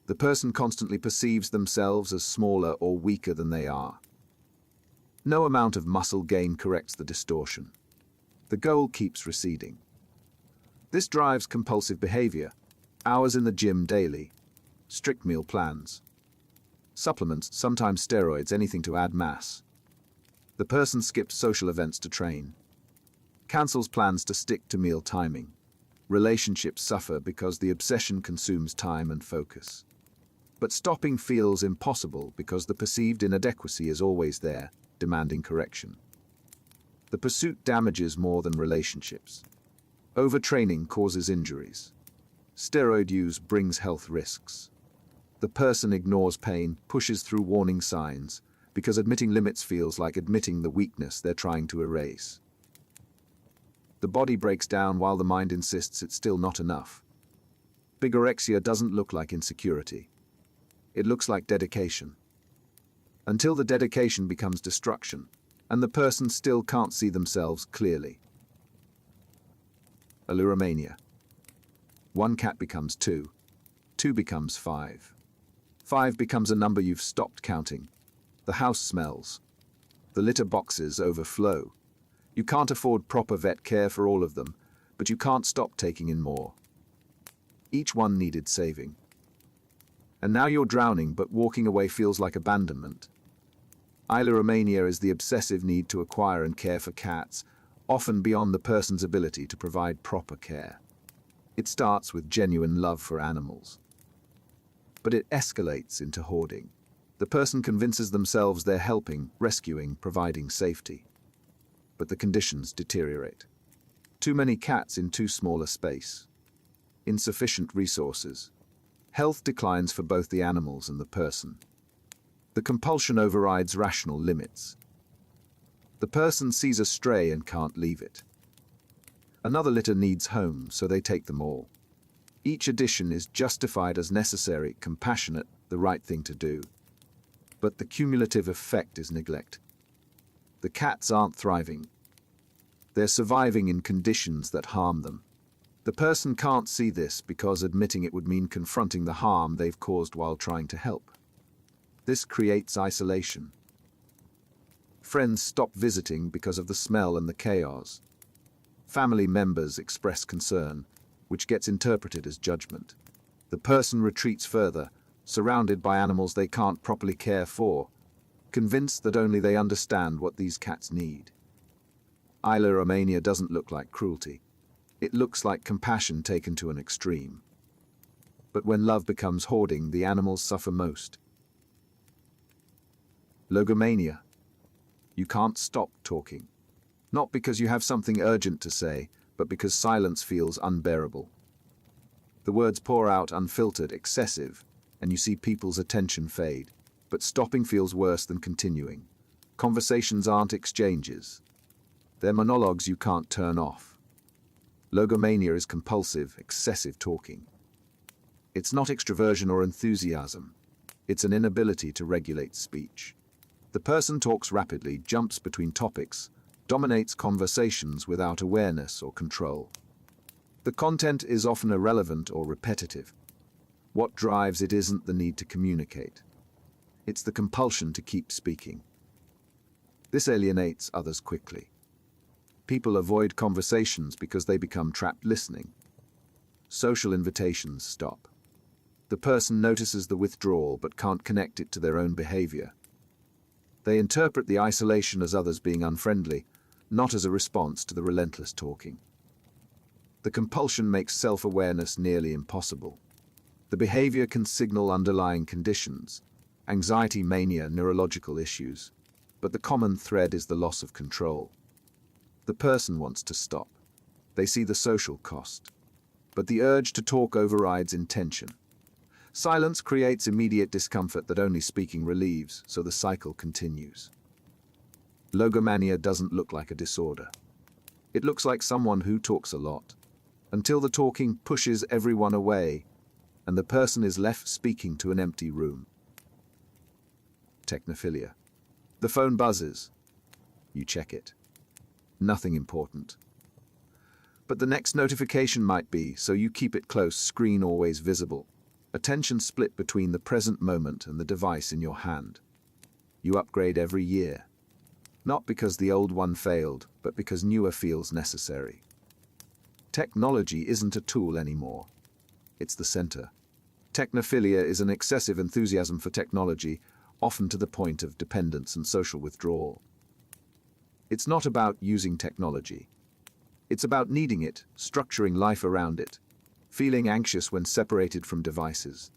S1: The person constantly perceives themselves as smaller or weaker than they are. No amount of muscle gain corrects the distortion. The goal keeps receding. This drives compulsive behavior, hours in the gym daily, strict meal plans, supplements, sometimes steroids, anything to add mass. The person skips social events to train, cancels plans to stick to meal timing. Relationships suffer because the obsession consumes time and focus. But stopping feels impossible because the perceived inadequacy is always there, demanding correction. The pursuit damages more than relationships. Overtraining causes injuries. Steroid use brings health risks. The person ignores pain, pushes through warning signs, because admitting limits feels like admitting the weakness they're trying to erase. The body breaks down while the mind insists it's still not enough. Bigorexia doesn't look like insecurity. It looks like dedication. Until the dedication becomes destruction, and the person still can't see themselves clearly. Ailuromania. 1 cat becomes 2. 2 becomes 5. 5 becomes a number you've stopped counting. The house smells. The litter boxes overflow. You can't afford proper vet care for all of them, but you can't stop taking in more. Each one needed saving. And now you're drowning, but walking away feels like abandonment. Ailuromania is the obsessive need to acquire and care for cats, often beyond the person's ability to provide proper care. It starts with genuine love for animals. But it escalates into hoarding. The person convinces themselves they're helping, rescuing, providing safety. But the conditions deteriorate. Too many cats in too small a space. Insufficient resources. Health declines for both the animals and the person. The compulsion overrides rational limits. The person sees a stray and can't leave it. Another litter needs home, so they take them all. Each addition is justified as necessary, compassionate, the right thing to do. But the cumulative effect is neglect. The cats aren't thriving. They're surviving in conditions that harm them. The person can't see this because admitting it would mean confronting the harm they've caused while trying to help. This creates isolation. Friends stop visiting because of the smell and the chaos. Family members express concern, which gets interpreted as judgment. The person retreats further, surrounded by animals they can't properly care for, convinced that only they understand what these cats need. Ailuromania doesn't look like cruelty. It looks like compassion taken to an extreme. But when love becomes hoarding, the animals suffer most. Logomania. You can't stop talking. Not because you have something urgent to say, but because silence feels unbearable. The words pour out unfiltered, excessive, and you see people's attention fade. But stopping feels worse than continuing. Conversations aren't exchanges. They're monologues you can't turn off. Logomania is compulsive, excessive talking. It's not extroversion or enthusiasm. It's an inability to regulate speech. The person talks rapidly, jumps between topics, dominates conversations without awareness or control. The content is often irrelevant or repetitive. What drives it isn't the need to communicate. It's the compulsion to keep speaking. This alienates others quickly. People avoid conversations because they become trapped listening. Social invitations stop. The person notices the withdrawal but can't connect it to their own behavior. They interpret the isolation as others being unfriendly, not as a response to the relentless talking. The compulsion makes self-awareness nearly impossible. The behavior can signal underlying conditions, anxiety, mania, neurological issues, but the common thread is the loss of control. The person wants to stop. They see the social cost, but the urge to talk overrides intention. Silence creates immediate discomfort that only speaking relieves, so the cycle continues. Logomania doesn't look like a disorder. It looks like someone who talks a lot, until the talking pushes everyone away, and the person is left speaking to an empty room. Technophilia. The phone buzzes. You check it. Nothing important. But the next notification might be, so you keep it close, screen always visible. Attention split between the present moment and the device in your hand. You upgrade every year. Not because the old one failed, but because newer feels necessary. Technology isn't a tool anymore. It's the center. Technophilia is an excessive enthusiasm for technology, often to the point of dependence and social withdrawal. It's not about using technology. It's about needing it, structuring life around it, feeling anxious when separated from devices.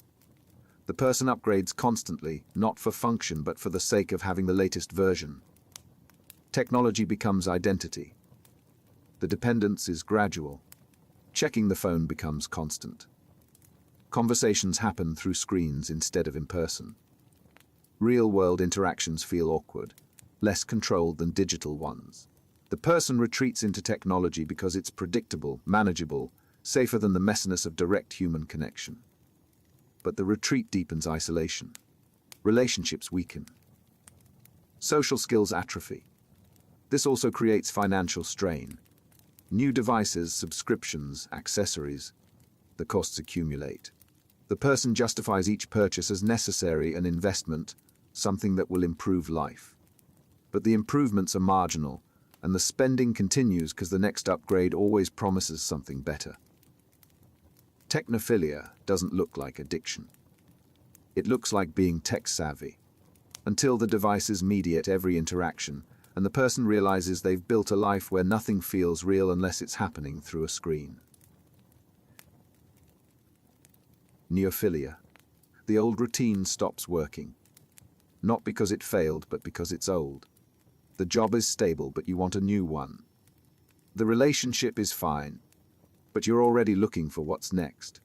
S1: The person upgrades constantly, not for function but for the sake of having the latest version. Technology becomes identity. The dependence is gradual. Checking the phone becomes constant. Conversations happen through screens instead of in person. Real-world interactions feel awkward, less controlled than digital ones. The person retreats into technology because it's predictable, manageable, safer than the messiness of direct human connection. But the retreat deepens isolation. Relationships weaken. Social skills atrophy. This also creates financial strain. New devices, subscriptions, accessories. The costs accumulate. The person justifies each purchase as necessary, an investment, something that will improve life. But the improvements are marginal, and the spending continues because the next upgrade always promises something better. Technophilia doesn't look like addiction. It looks like being tech-savvy, until the devices mediate every interaction, and the person realizes they've built a life where nothing feels real unless it's happening through a screen. Neophilia. The old routine stops working. Not because it failed, but because it's old. The job is stable, but you want a new one. The relationship is fine, but you're already looking for what's next.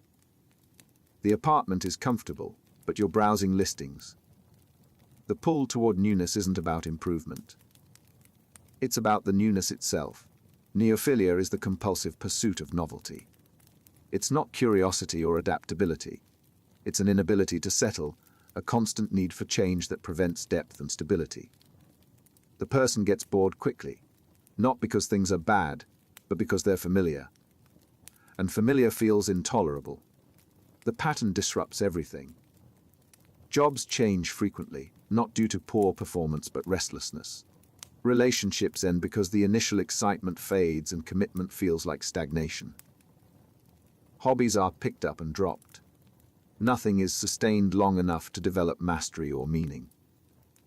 S1: The apartment is comfortable, but you're browsing listings. The pull toward newness isn't about improvement. It's about the newness itself. Neophilia is the compulsive pursuit of novelty. It's not curiosity or adaptability. It's an inability to settle, a constant need for change that prevents depth and stability. The person gets bored quickly, not because things are bad, but because they're familiar. And familiar feels intolerable. The pattern disrupts everything. Jobs change frequently, not due to poor performance but restlessness. Relationships end because the initial excitement fades and commitment feels like stagnation. Hobbies are picked up and dropped. Nothing is sustained long enough to develop mastery or meaning.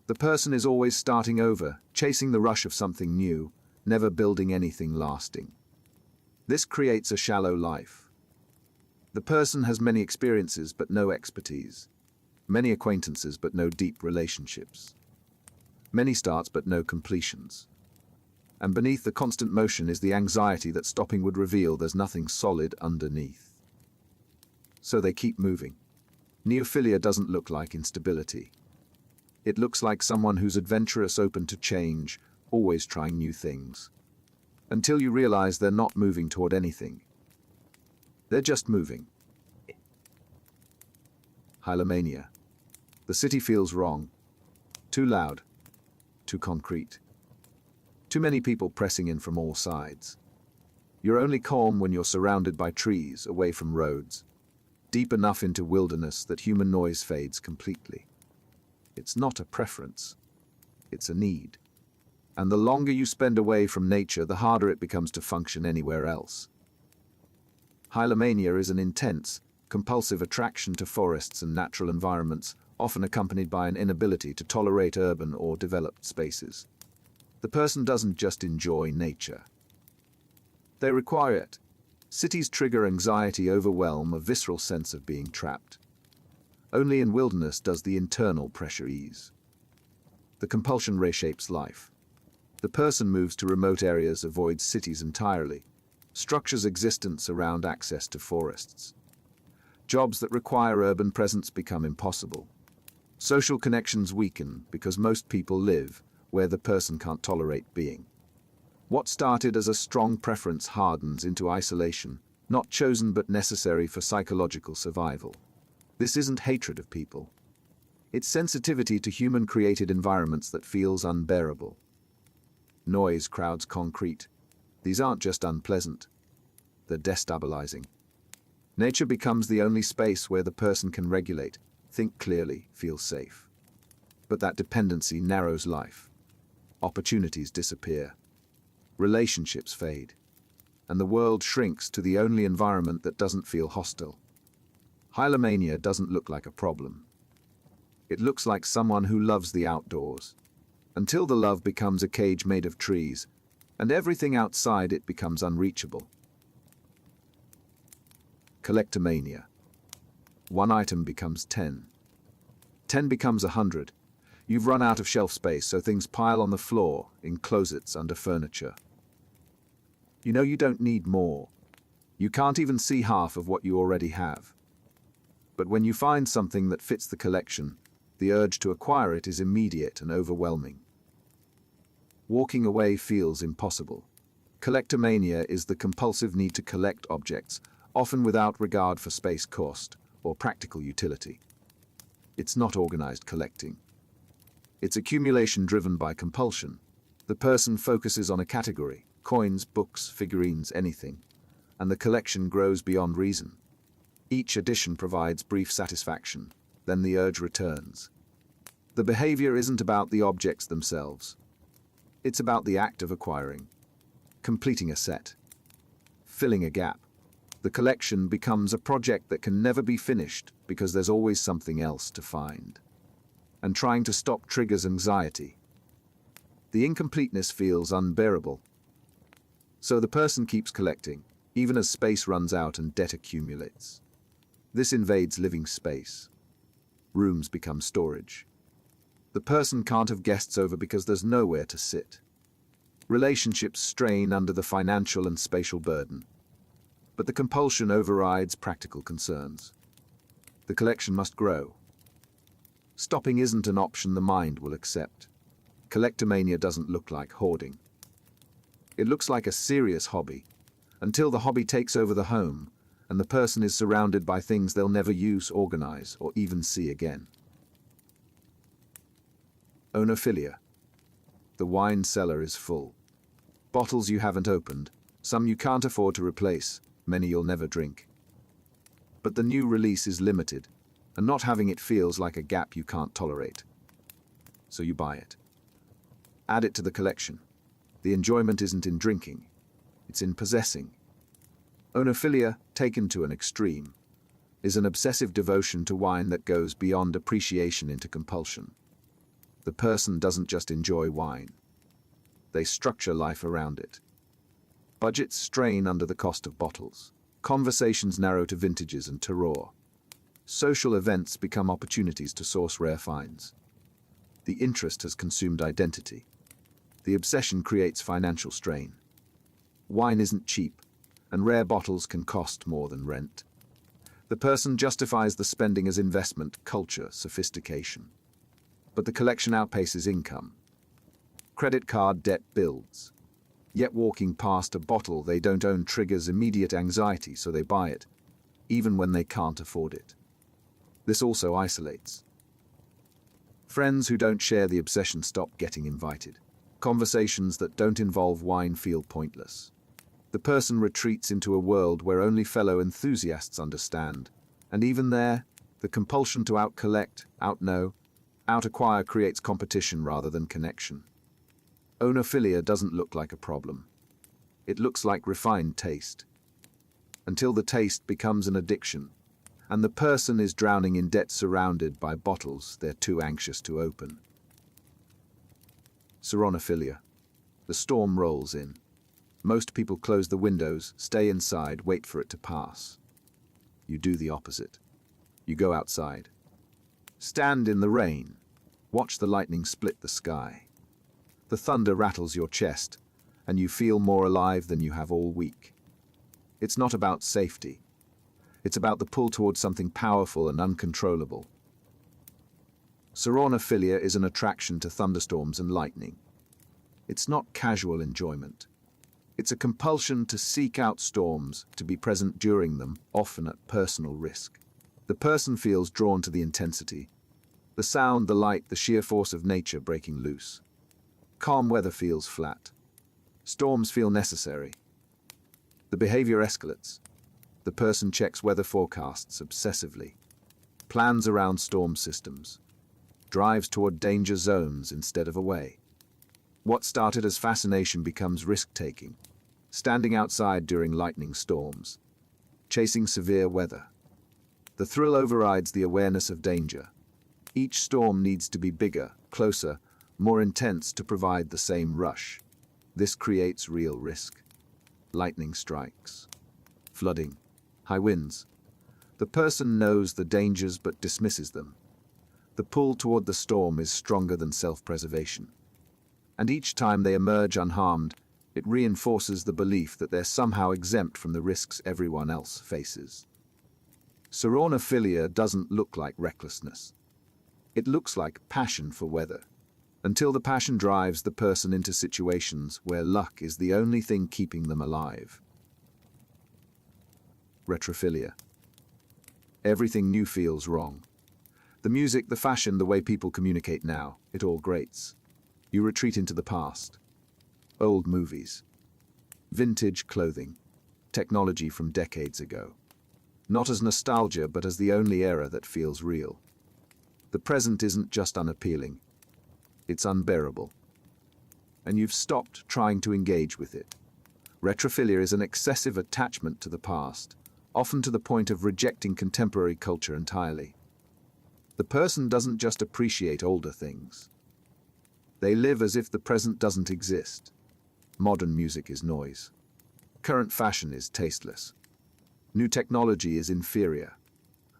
S1: The person is always starting over, chasing the rush of something new, never building anything lasting. This creates a shallow life. The person has many experiences but no expertise, many acquaintances but no deep relationships, many starts but no completions. And beneath the constant motion is the anxiety that stopping would reveal there's nothing solid underneath. So they keep moving. Neophilia doesn't look like instability. It looks like someone who's adventurous, open to change, always trying new things. Until you realize they're not moving toward anything. They're just moving. Hylomania. The city feels wrong. Too loud. Too concrete. Too many people pressing in from all sides. You're only calm when you're surrounded by trees, away from roads, deep enough into wilderness that human noise fades completely. It's not a preference. It's a need. And the longer you spend away from nature, the harder it becomes to function anywhere else. Hylomania is an intense, compulsive attraction to forests and natural environments, often accompanied by an inability to tolerate urban or developed spaces. The person doesn't just enjoy nature. They require it. Cities trigger anxiety, overwhelm, a visceral sense of being trapped. Only in wilderness does the internal pressure ease. The compulsion reshapes life. The person moves to remote areas, avoids cities entirely, structures existence around access to forests. Jobs that require urban presence become impossible. Social connections weaken because most people live where the person can't tolerate being. What started as a strong preference hardens into isolation, not chosen but necessary for psychological survival. This isn't hatred of people. It's sensitivity to human-created environments that feels unbearable. Noise crowds concrete. These aren't just unpleasant. They're destabilizing. Nature becomes the only space where the person can regulate, think clearly, feel safe. But that dependency narrows life. Opportunities disappear. Relationships fade. And the world shrinks to the only environment that doesn't feel hostile. Hylomania doesn't look like a problem. It looks like someone who loves the outdoors, until the love becomes a cage made of trees, and everything outside it becomes unreachable. Collectomania. One item becomes 10. 10 becomes 100. You've run out of shelf space, so things pile on the floor, in closets, under furniture. You know you don't need more. You can't even see half of what you already have. But when you find something that fits the collection, the urge to acquire it is immediate and overwhelming. Walking away feels impossible. Collectomania is the compulsive need to collect objects, often without regard for space cost or practical utility. It's not organized collecting. It's accumulation driven by compulsion. The person focuses on a category, coins, books, figurines, anything, and the collection grows beyond reason. Each addition provides brief satisfaction, then the urge returns. The behavior isn't about the objects themselves. It's about the act of acquiring, completing a set, filling a gap. The collection becomes a project that can never be finished because there's always something else to find. And trying to stop triggers anxiety. The incompleteness feels unbearable. So the person keeps collecting, even as space runs out and debt accumulates. This invades living space. Rooms become storage. The person can't have guests over because there's nowhere to sit. Relationships strain under the financial and spatial burden. But the compulsion overrides practical concerns. The collection must grow. Stopping isn't an option the mind will accept. Collectomania doesn't look like hoarding. It looks like a serious hobby, until the hobby takes over the home, and the person is surrounded by things they'll never use, organize, or even see again. Oenophilia. The wine cellar is full. Bottles you haven't opened, some you can't afford to replace, many you'll never drink. But the new release is limited, and not having it feels like a gap you can't tolerate. So you buy it. Add it to the collection. The enjoyment isn't in drinking, it's in possessing. Oenophilia, taken to an extreme, is an obsessive devotion to wine that goes beyond appreciation into compulsion. The person doesn't just enjoy wine. they structure life around it. Budgets strain under the cost of bottles. Conversations narrow to vintages and terroir. Social events become opportunities to source rare finds. The interest has consumed identity. The obsession creates financial strain. Wine isn't cheap, and rare bottles can cost more than rent. The person justifies the spending as investment, culture, sophistication. But the collection outpaces income. Credit card debt builds. Yet walking past a bottle they don't own triggers immediate anxiety, so they buy it, even when they can't afford it. This also isolates. Friends who don't share the obsession stop getting invited. Conversations that don't involve wine feel pointless. The person retreats into a world where only fellow enthusiasts understand, and even there, the compulsion to out-collect, out-know, out-acquire creates competition rather than connection. Oenophilia doesn't look like a problem. It looks like refined taste. Until the taste becomes an addiction, and the person is drowning in debt surrounded by bottles they're too anxious to open. Ceraunophilia. The storm rolls in. Most people close the windows, stay inside, wait for it to pass. You do the opposite. You go outside. Stand in the rain. Watch the lightning split the sky. The thunder rattles your chest, and you feel more alive than you have all week. It's not about safety. It's about the pull towards something powerful and uncontrollable. Ceraunophilia is an attraction to thunderstorms and lightning. It's not casual enjoyment. It's a compulsion to seek out storms, to be present during them, often at personal risk. The person feels drawn to the intensity, the sound, the light, the sheer force of nature breaking loose. Calm weather feels flat. Storms feel necessary. The behavior escalates. The person checks weather forecasts obsessively, plans around storm systems, drives toward danger zones instead of away. What started as fascination becomes risk-taking, standing outside during lightning storms, chasing severe weather. The thrill overrides the awareness of danger. Each storm needs to be bigger, closer, more intense to provide the same rush. This creates real risk. Lightning strikes, flooding, high winds. The person knows the dangers but dismisses them. The pull toward the storm is stronger than self-preservation. And each time they emerge unharmed, it reinforces the belief that they're somehow exempt from the risks everyone else faces. Ceraunophilia doesn't look like recklessness. It looks like passion for weather, until the passion drives the person into situations where luck is the only thing keeping them alive. Retrophilia. Everything new feels wrong. The music, the fashion, the way people communicate now, it all grates. You retreat into the past. Old movies. Vintage clothing. Technology from decades ago. Not as nostalgia, but as the only era that feels real. The present isn't just unappealing. It's unbearable. And you've stopped trying to engage with it. Retrophilia is an excessive attachment to the past, often to the point of rejecting contemporary culture entirely. The person doesn't just appreciate older things. They live as if the present doesn't exist. Modern music is noise. Current fashion is tasteless. New technology is inferior.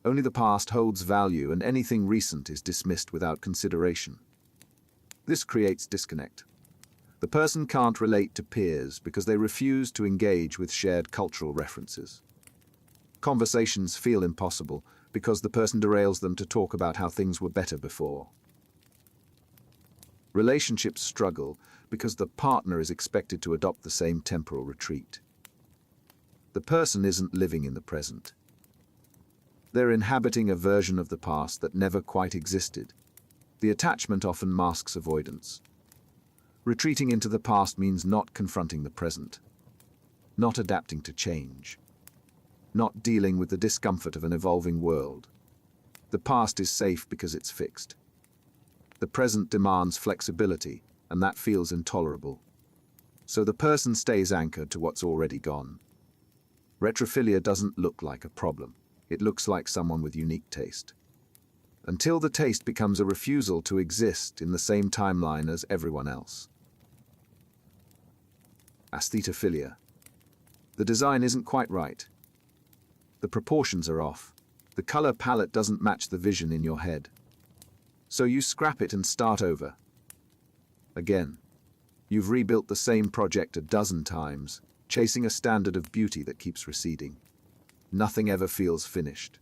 S1: Only the past holds value, and anything recent is dismissed without consideration. This creates disconnect. The person can't relate to peers because they refuse to engage with shared cultural references. Conversations feel impossible because the person derails them to talk about how things were better before. Relationships struggle because the partner is expected to adopt the same temporal retreat. The person isn't living in the present. They're inhabiting a version of the past that never quite existed. The attachment often masks avoidance. Retreating into the past means not confronting the present, not adapting to change, not dealing with the discomfort of an evolving world. The past is safe because it's fixed. The present demands flexibility, and that feels intolerable. So the person stays anchored to what's already gone. Retrophilia doesn't look like a problem. It looks like someone with unique taste. Until the taste becomes a refusal to exist in the same timeline as everyone else. Aesthetophiliia. The design isn't quite right. The proportions are off. The color palette doesn't match the vision in your head. So you scrap it and start over. Again. You've rebuilt the same project a dozen times, chasing a standard of beauty that keeps receding. Nothing ever feels finished.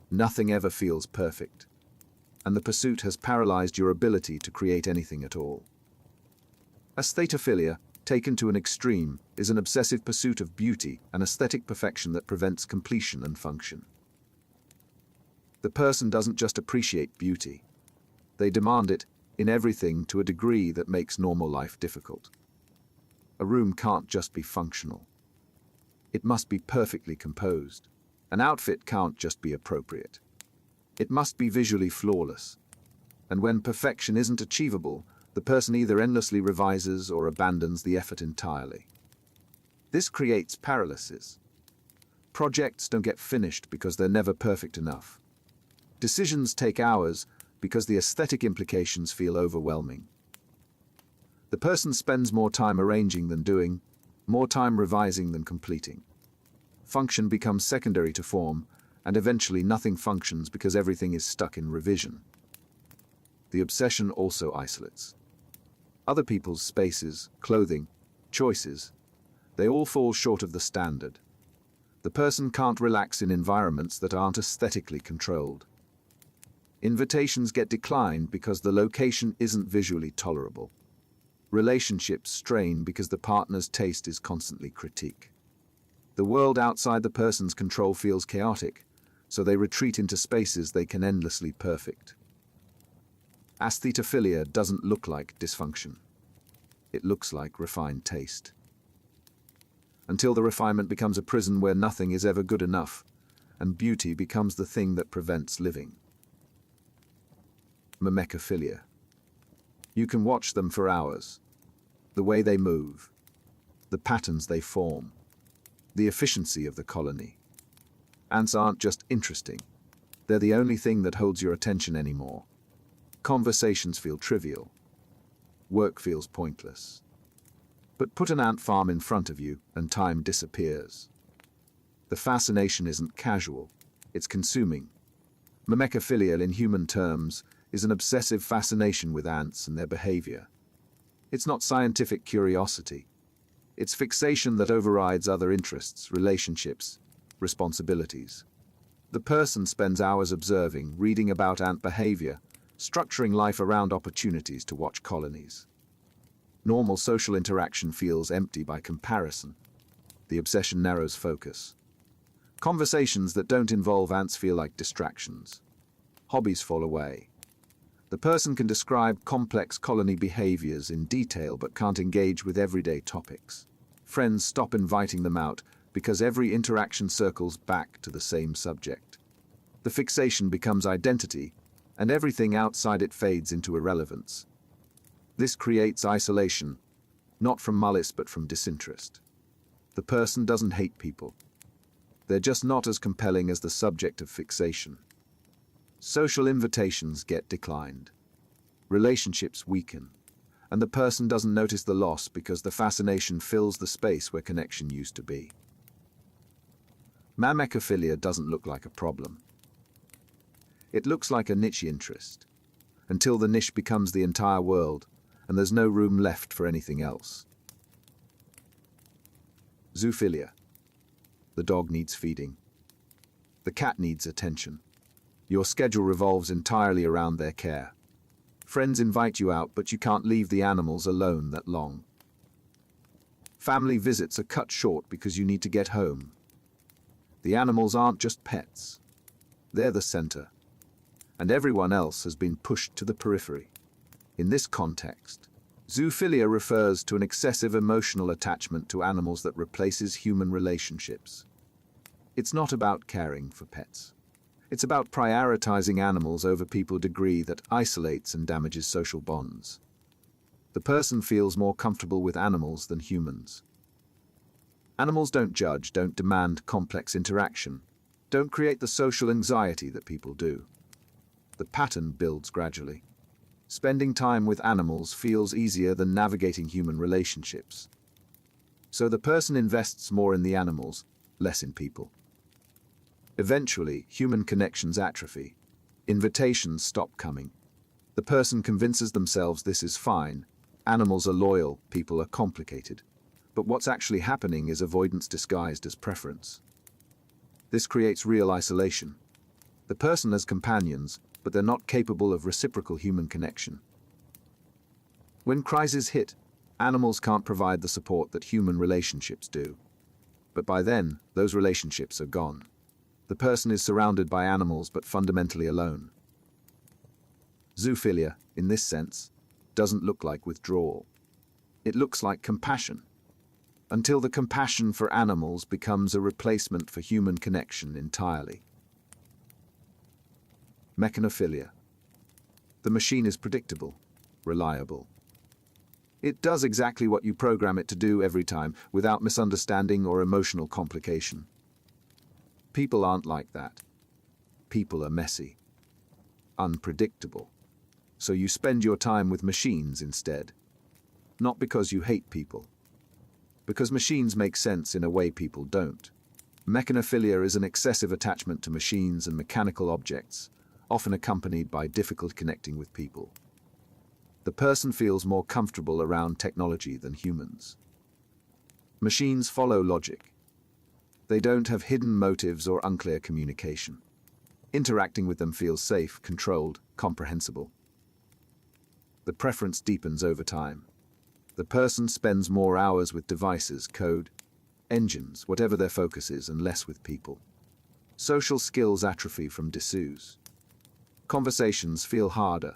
S1: Nothing ever feels perfect. And the pursuit has paralyzed your ability to create anything at all. Aesthetophiliia, taken to an extreme, is an obsessive pursuit of beauty and aesthetic perfection that prevents completion and function. The person doesn't just appreciate beauty. They demand it in everything to a degree that makes normal life difficult. A room can't just be functional. It must be perfectly composed. An outfit can't just be appropriate. It must be visually flawless. And when perfection isn't achievable, the person either endlessly revises or abandons the effort entirely. This creates paralysis. Projects don't get finished because they're never perfect enough. Decisions take hours because the aesthetic implications feel overwhelming. The person spends more time arranging than doing, more time revising than completing. Function becomes secondary to form, and eventually nothing functions because everything is stuck in revision. The obsession also isolates. Other people's spaces, clothing, choices, they all fall short of the standard. The person can't relax in environments that aren't aesthetically controlled. Invitations get declined because the location isn't visually tolerable. Relationships strain because the partner's taste is constantly critiqued. The world outside the person's control feels chaotic, so they retreat into spaces they can endlessly perfect. Aesthetophiliia doesn't look like dysfunction. It looks like refined taste. Until the refinement becomes a prison where nothing is ever good enough, and beauty becomes the thing that prevents living. Megalomania. You can watch them for hours. The way they move, the patterns they form, the efficiency of the colony. Ants aren't just interesting. They're the only thing that holds your attention anymore. Conversations feel trivial. Work feels pointless. But put an ant farm in front of you and time disappears. The fascination isn't casual, it's consuming. Megalophilia, in human terms, is an obsessive fascination with ants and their behavior. It's not scientific curiosity. It's fixation that overrides other interests, relationships, responsibilities. The person spends hours observing, reading about ant behavior, structuring life around opportunities to watch colonies. Normal social interaction feels empty by comparison. The obsession narrows focus. Conversations that don't involve ants feel like distractions. Hobbies fall away. The person can describe complex colony behaviors in detail but can't engage with everyday topics. Friends stop inviting them out because every interaction circles back to the same subject. The fixation becomes identity, and everything outside it fades into irrelevance. This creates isolation, not from malice but from disinterest. The person doesn't hate people. They're just not as compelling as the subject of fixation. Social invitations get declined. Relationships weaken, and the person doesn't notice the loss because the fascination fills the space where connection used to be. Megalophilia doesn't look like a problem. It looks like a niche interest, until the niche becomes the entire world, and there's no room left for anything else. Zoophilia. The dog needs feeding. The cat needs attention. Your schedule revolves entirely around their care. Friends invite you out, but you can't leave the animals alone that long. Family visits are cut short because you need to get home. The animals aren't just pets. They're the center. And everyone else has been pushed to the periphery. In this context, zoophilia refers to an excessive emotional attachment to animals that replaces human relationships. It's not about caring for pets. It's about prioritizing animals over people to a degree that isolates and damages social bonds. The person feels more comfortable with animals than humans. Animals don't judge, don't demand complex interaction, don't create the social anxiety that people do. The pattern builds gradually. Spending time with animals feels easier than navigating human relationships. So the person invests more in the animals, less in people. Eventually, human connections atrophy. Invitations stop coming. The person convinces themselves this is fine. Animals are loyal, people are complicated. But what's actually happening is avoidance disguised as preference. This creates real isolation. The person has companions, but they're not capable of reciprocal human connection. When crises hit, animals can't provide the support that human relationships do. But by then, those relationships are gone. The person is surrounded by animals but fundamentally alone. Zoophilia, in this sense, doesn't look like withdrawal. It looks like compassion, until the compassion for animals becomes a replacement for human connection entirely. Mechanophilia. The machine is predictable, reliable. It does exactly what you program it to do every time, without misunderstanding or emotional complication. People aren't like that. People are messy, unpredictable. So you spend your time with machines instead. Not because you hate people. Because machines make sense in a way people don't. Mechanophilia is an excessive attachment to machines and mechanical objects, often accompanied by difficult connecting with people. The person feels more comfortable around technology than humans. Machines follow logic. They don't have hidden motives or unclear communication. Interacting with them feels safe, controlled, comprehensible. The preference deepens over time. The person spends more hours with devices, code, engines, whatever their focus is, and less with people. Social skills atrophy from disuse. Conversations feel harder.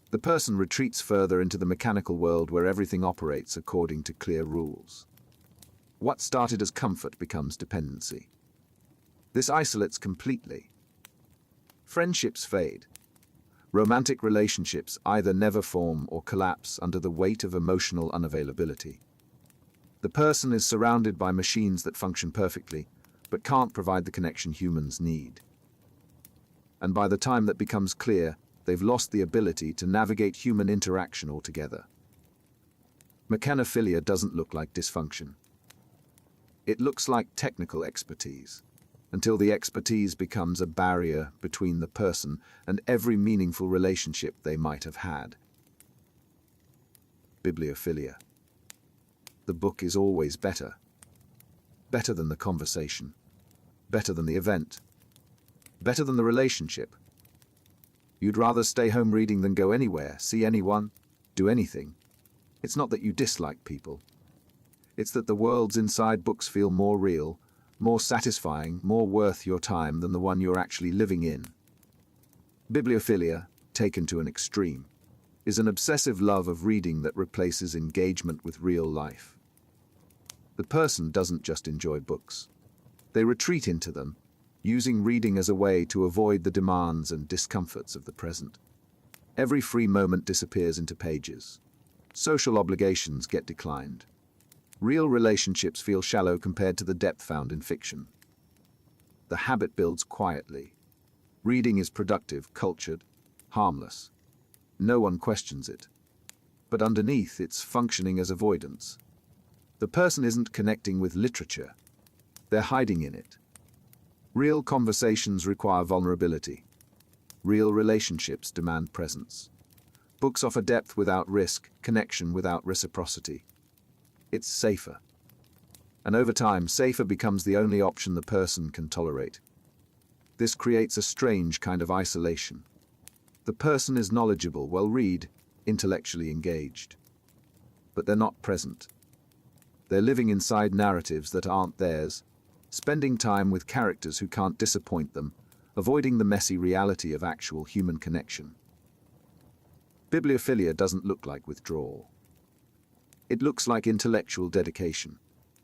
S1: The person retreats further into the mechanical world where everything operates according to clear rules. What started as comfort becomes dependency. This isolates completely. Friendships fade. Romantic relationships either never form or collapse under the weight of emotional unavailability. The person is surrounded by machines that function perfectly, but can't provide the connection humans need. And by the time that becomes clear, they've lost the ability to navigate human interaction altogether. Mechanophilia doesn't look like dysfunction. It looks like technical expertise, until the expertise becomes a barrier between the person and every meaningful relationship they might have had. Bibliophilia. The book is always better. Better than the conversation. Better than the event. Better than the relationship. You'd rather stay home reading than go anywhere, see anyone, do anything. It's not that you dislike people. It's that the worlds inside books feel more real, more satisfying, more worth your time than the one you're actually living in. Bibliophilia, taken to an extreme, is an obsessive love of reading that replaces engagement with real life. The person doesn't just enjoy books. They retreat into them, using reading as a way to avoid the demands and discomforts of the present. Every free moment disappears into pages. Social obligations get declined. Real relationships feel shallow compared to the depth found in fiction. The habit builds quietly. Reading is productive, cultured, harmless. No one questions it. But underneath, it's functioning as avoidance. The person isn't connecting with literature. They're hiding in it. Real conversations require vulnerability. Real relationships demand presence. Books offer depth without risk, connection without reciprocity. It's safer. And over time, safer becomes the only option the person can tolerate. This creates a strange kind of isolation. The person is knowledgeable, well-read, intellectually engaged. But they're not present. They're living inside narratives that aren't theirs, spending time with characters who can't disappoint them, avoiding the messy reality of actual human connection. Bibliophilia doesn't look like withdrawal. It looks like intellectual dedication,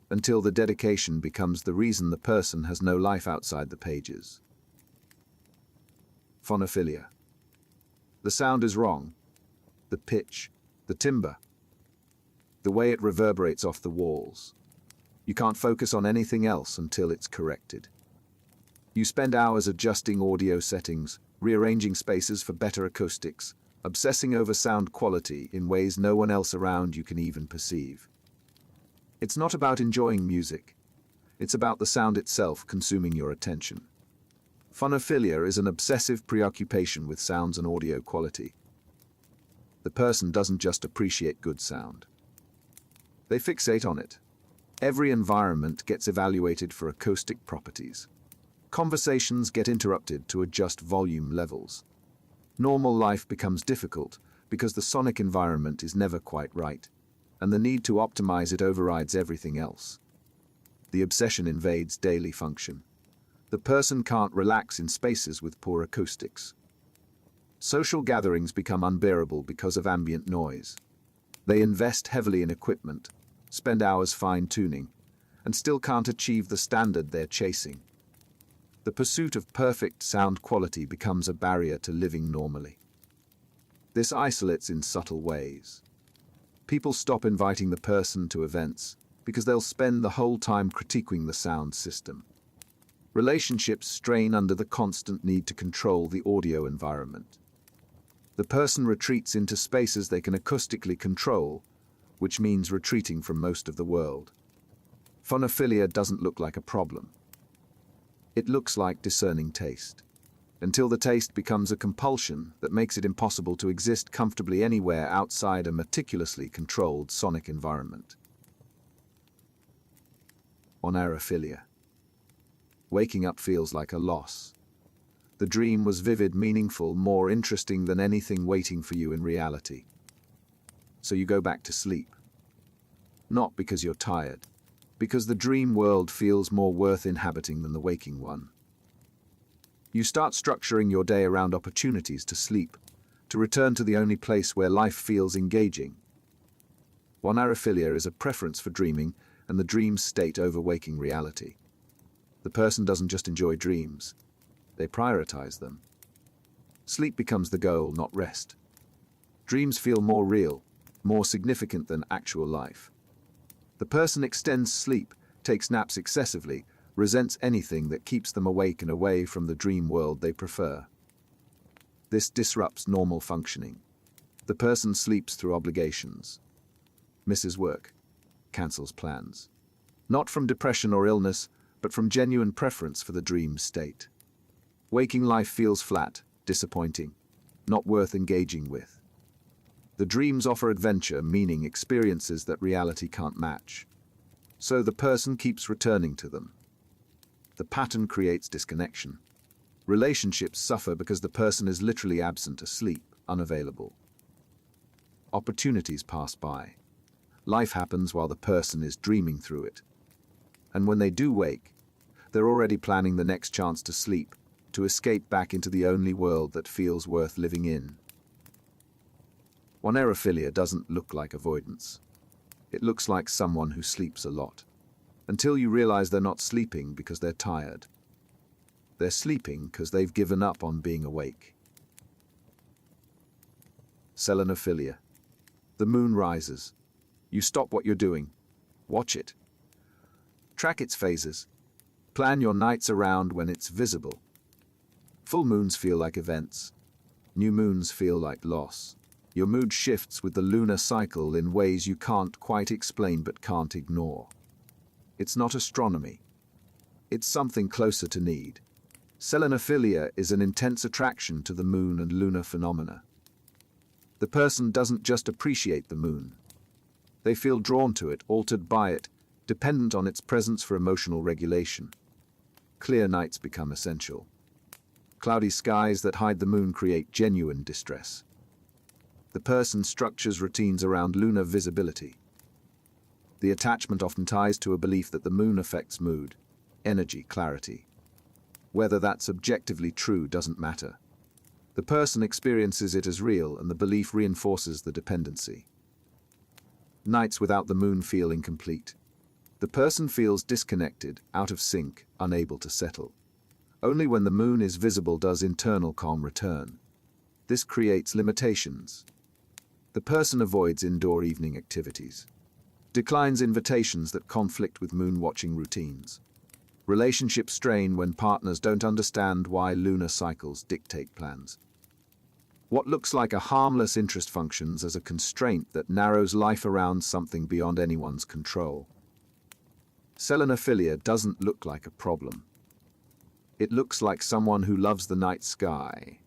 S1: until the dedication becomes the reason the person has no life outside the pages. Phonophilia. The sound is wrong. The pitch, the timbre, the way it reverberates off the walls. You can't focus on anything else until it's corrected. You spend hours adjusting audio settings, rearranging spaces for better acoustics, obsessing over sound quality in ways no one else around you can even perceive. It's not about enjoying music. It's about the sound itself consuming your attention. Phonophilia is an obsessive preoccupation with sounds and audio quality. The person doesn't just appreciate good sound. They fixate on it. Every environment gets evaluated for acoustic properties. Conversations get interrupted to adjust volume levels. Normal life becomes difficult because the sonic environment is never quite right, and the need to optimize it overrides everything else. The obsession invades daily function. The person can't relax in spaces with poor acoustics. Social gatherings become unbearable because of ambient noise. They invest heavily in equipment, spend hours fine-tuning, and still can't achieve the standard they're chasing. The pursuit of perfect sound quality becomes a barrier to living normally. This isolates in subtle ways. People stop inviting the person to events because they'll spend the whole time critiquing the sound system. Relationships strain under the constant need to control the audio environment. The person retreats into spaces they can acoustically control, which means retreating from most of the world. Phonophilia doesn't look like a problem. It looks like discerning taste, until the taste becomes a compulsion that makes it impossible to exist comfortably anywhere outside a meticulously controlled sonic environment. Oenophilia. Waking up feels like a loss. The dream was vivid, meaningful, more interesting than anything waiting for you in reality. So you go back to sleep. Not because you're tired, because the dream world feels more worth inhabiting than the waking one. You start structuring your day around opportunities to sleep, to return to the only place where life feels engaging. Oenophilia is a preference for dreaming and the dream state over waking reality. The person doesn't just enjoy dreams, they prioritize them. Sleep becomes the goal, not rest. Dreams feel more real, more significant than actual life. The person extends sleep, takes naps excessively, resents anything that keeps them awake and away from the dream world they prefer. This disrupts normal functioning. The person sleeps through obligations, misses work, cancels plans. Not from depression or illness, but from genuine preference for the dream state. Waking life feels flat, disappointing, not worth engaging with. The dreams offer adventure, meaning, experiences that reality can't match. So the person keeps returning to them. The pattern creates disconnection. Relationships suffer because the person is literally absent, asleep, unavailable. Opportunities pass by. Life happens while the person is dreaming through it. And when they do wake, they're already planning the next chance to sleep, to escape back into the only world that feels worth living in. Oenophilia doesn't look like avoidance. It looks like someone who sleeps a lot, until you realize they're not sleeping because they're tired. They're sleeping because they've given up on being awake. Ceraunophilia. The moon rises. You stop what you're doing. Watch it. Track its phases. Plan your nights around when it's visible. Full moons feel like events. New moons feel like loss. Your mood shifts with the lunar cycle in ways you can't quite explain but can't ignore. It's not astronomy. It's something closer to need. Ceraunophilia is an intense attraction to the moon and lunar phenomena. The person doesn't just appreciate the moon. They feel drawn to it, altered by it, dependent on its presence for emotional regulation. Clear nights become essential. Cloudy skies that hide the moon create genuine distress. The person structures routines around lunar visibility. The attachment often ties to a belief that the moon affects mood, energy, clarity. Whether that's objectively true doesn't matter. The person experiences it as real, and the belief reinforces the dependency. Nights without the moon feel incomplete. The person feels disconnected, out of sync, unable to settle. Only when the moon is visible does internal calm return. This creates limitations. The person avoids indoor evening activities, declines invitations that conflict with moon-watching routines. Relationships strain when partners don't understand why lunar cycles dictate plans. What looks like a harmless interest functions as a constraint that narrows life around something beyond anyone's control. Ceraunophilia doesn't look like a problem. It looks like someone who loves the night sky,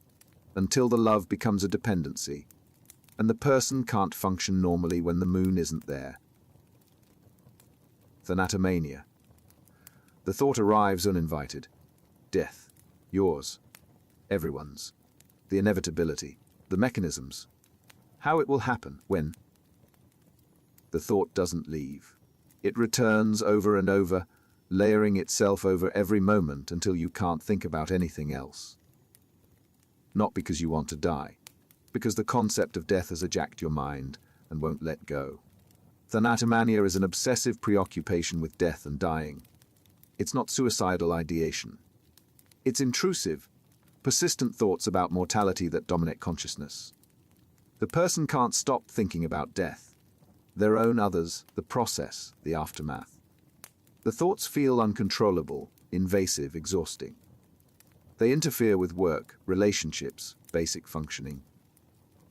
S1: until the love becomes a dependency, and the person can't function normally when the moon isn't there. Thanatomania. The thought arrives uninvited. Death. Yours. Everyone's. The inevitability. The mechanisms. How it will happen. When. The thought doesn't leave. It returns over and over, layering itself over every moment until you can't think about anything else. Not because you want to die, because the concept of death has hijacked your mind and won't let go. Thanatomania is an obsessive preoccupation with death and dying. It's not suicidal ideation. It's intrusive, persistent thoughts about mortality that dominate consciousness. The person can't stop thinking about death, their own, others, the process, the aftermath. The thoughts feel uncontrollable, invasive, exhausting. They interfere with work, relationships, basic functioning.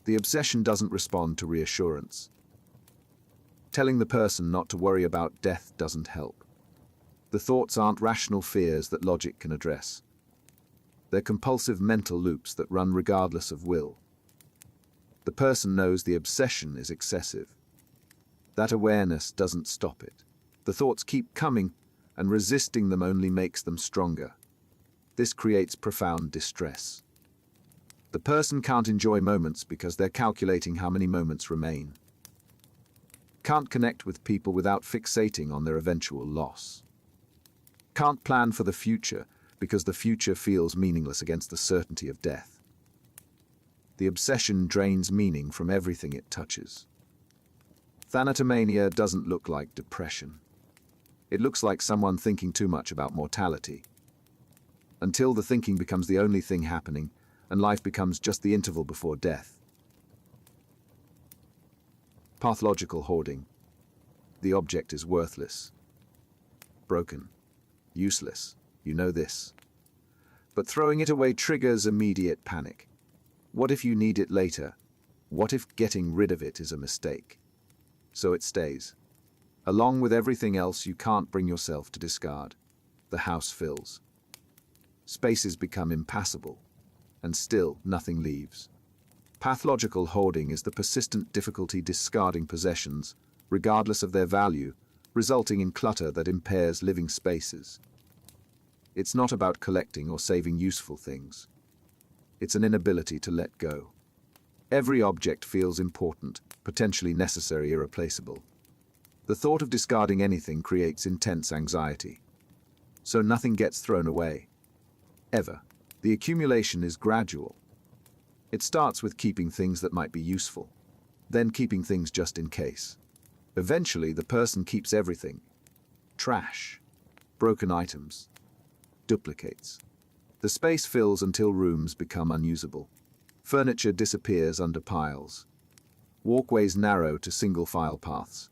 S1: The obsession doesn't respond to reassurance. Telling the person not to worry about death doesn't help. The thoughts aren't rational fears that logic can address. They're compulsive mental loops that run regardless of will. The person knows the obsession is excessive. That awareness doesn't stop it. The thoughts keep coming, and resisting them only makes them stronger. This creates profound distress. The person can't enjoy moments because they're calculating how many moments remain. Can't connect with people without fixating on their eventual loss. Can't plan for the future because the future feels meaningless against the certainty of death. The obsession drains meaning from everything it touches. Thanatomania doesn't look like depression. It looks like someone thinking too much about mortality. Until the thinking becomes the only thing happening, and life becomes just the interval before death. Pathological hoarding. The object is worthless. Broken. Useless. You know this. But throwing it away triggers immediate panic. What if you need it later? What if getting rid of it is a mistake? So it stays. Along with everything else you can't bring yourself to discard. The house fills. Spaces become impassable, and still nothing leaves. Pathological hoarding is the persistent difficulty discarding possessions, regardless of their value, resulting in clutter that impairs living spaces. It's not about collecting or saving useful things. It's an inability to let go. Every object feels important, potentially necessary, irreplaceable. The thought of discarding anything creates intense anxiety. So nothing gets thrown away. Ever. The accumulation is gradual. It starts with keeping things that might be useful, then keeping things just in case. Eventually, the person keeps everything. Trash, broken items, duplicates. The space fills until rooms become unusable. Furniture disappears under piles. Walkways narrow to single file paths.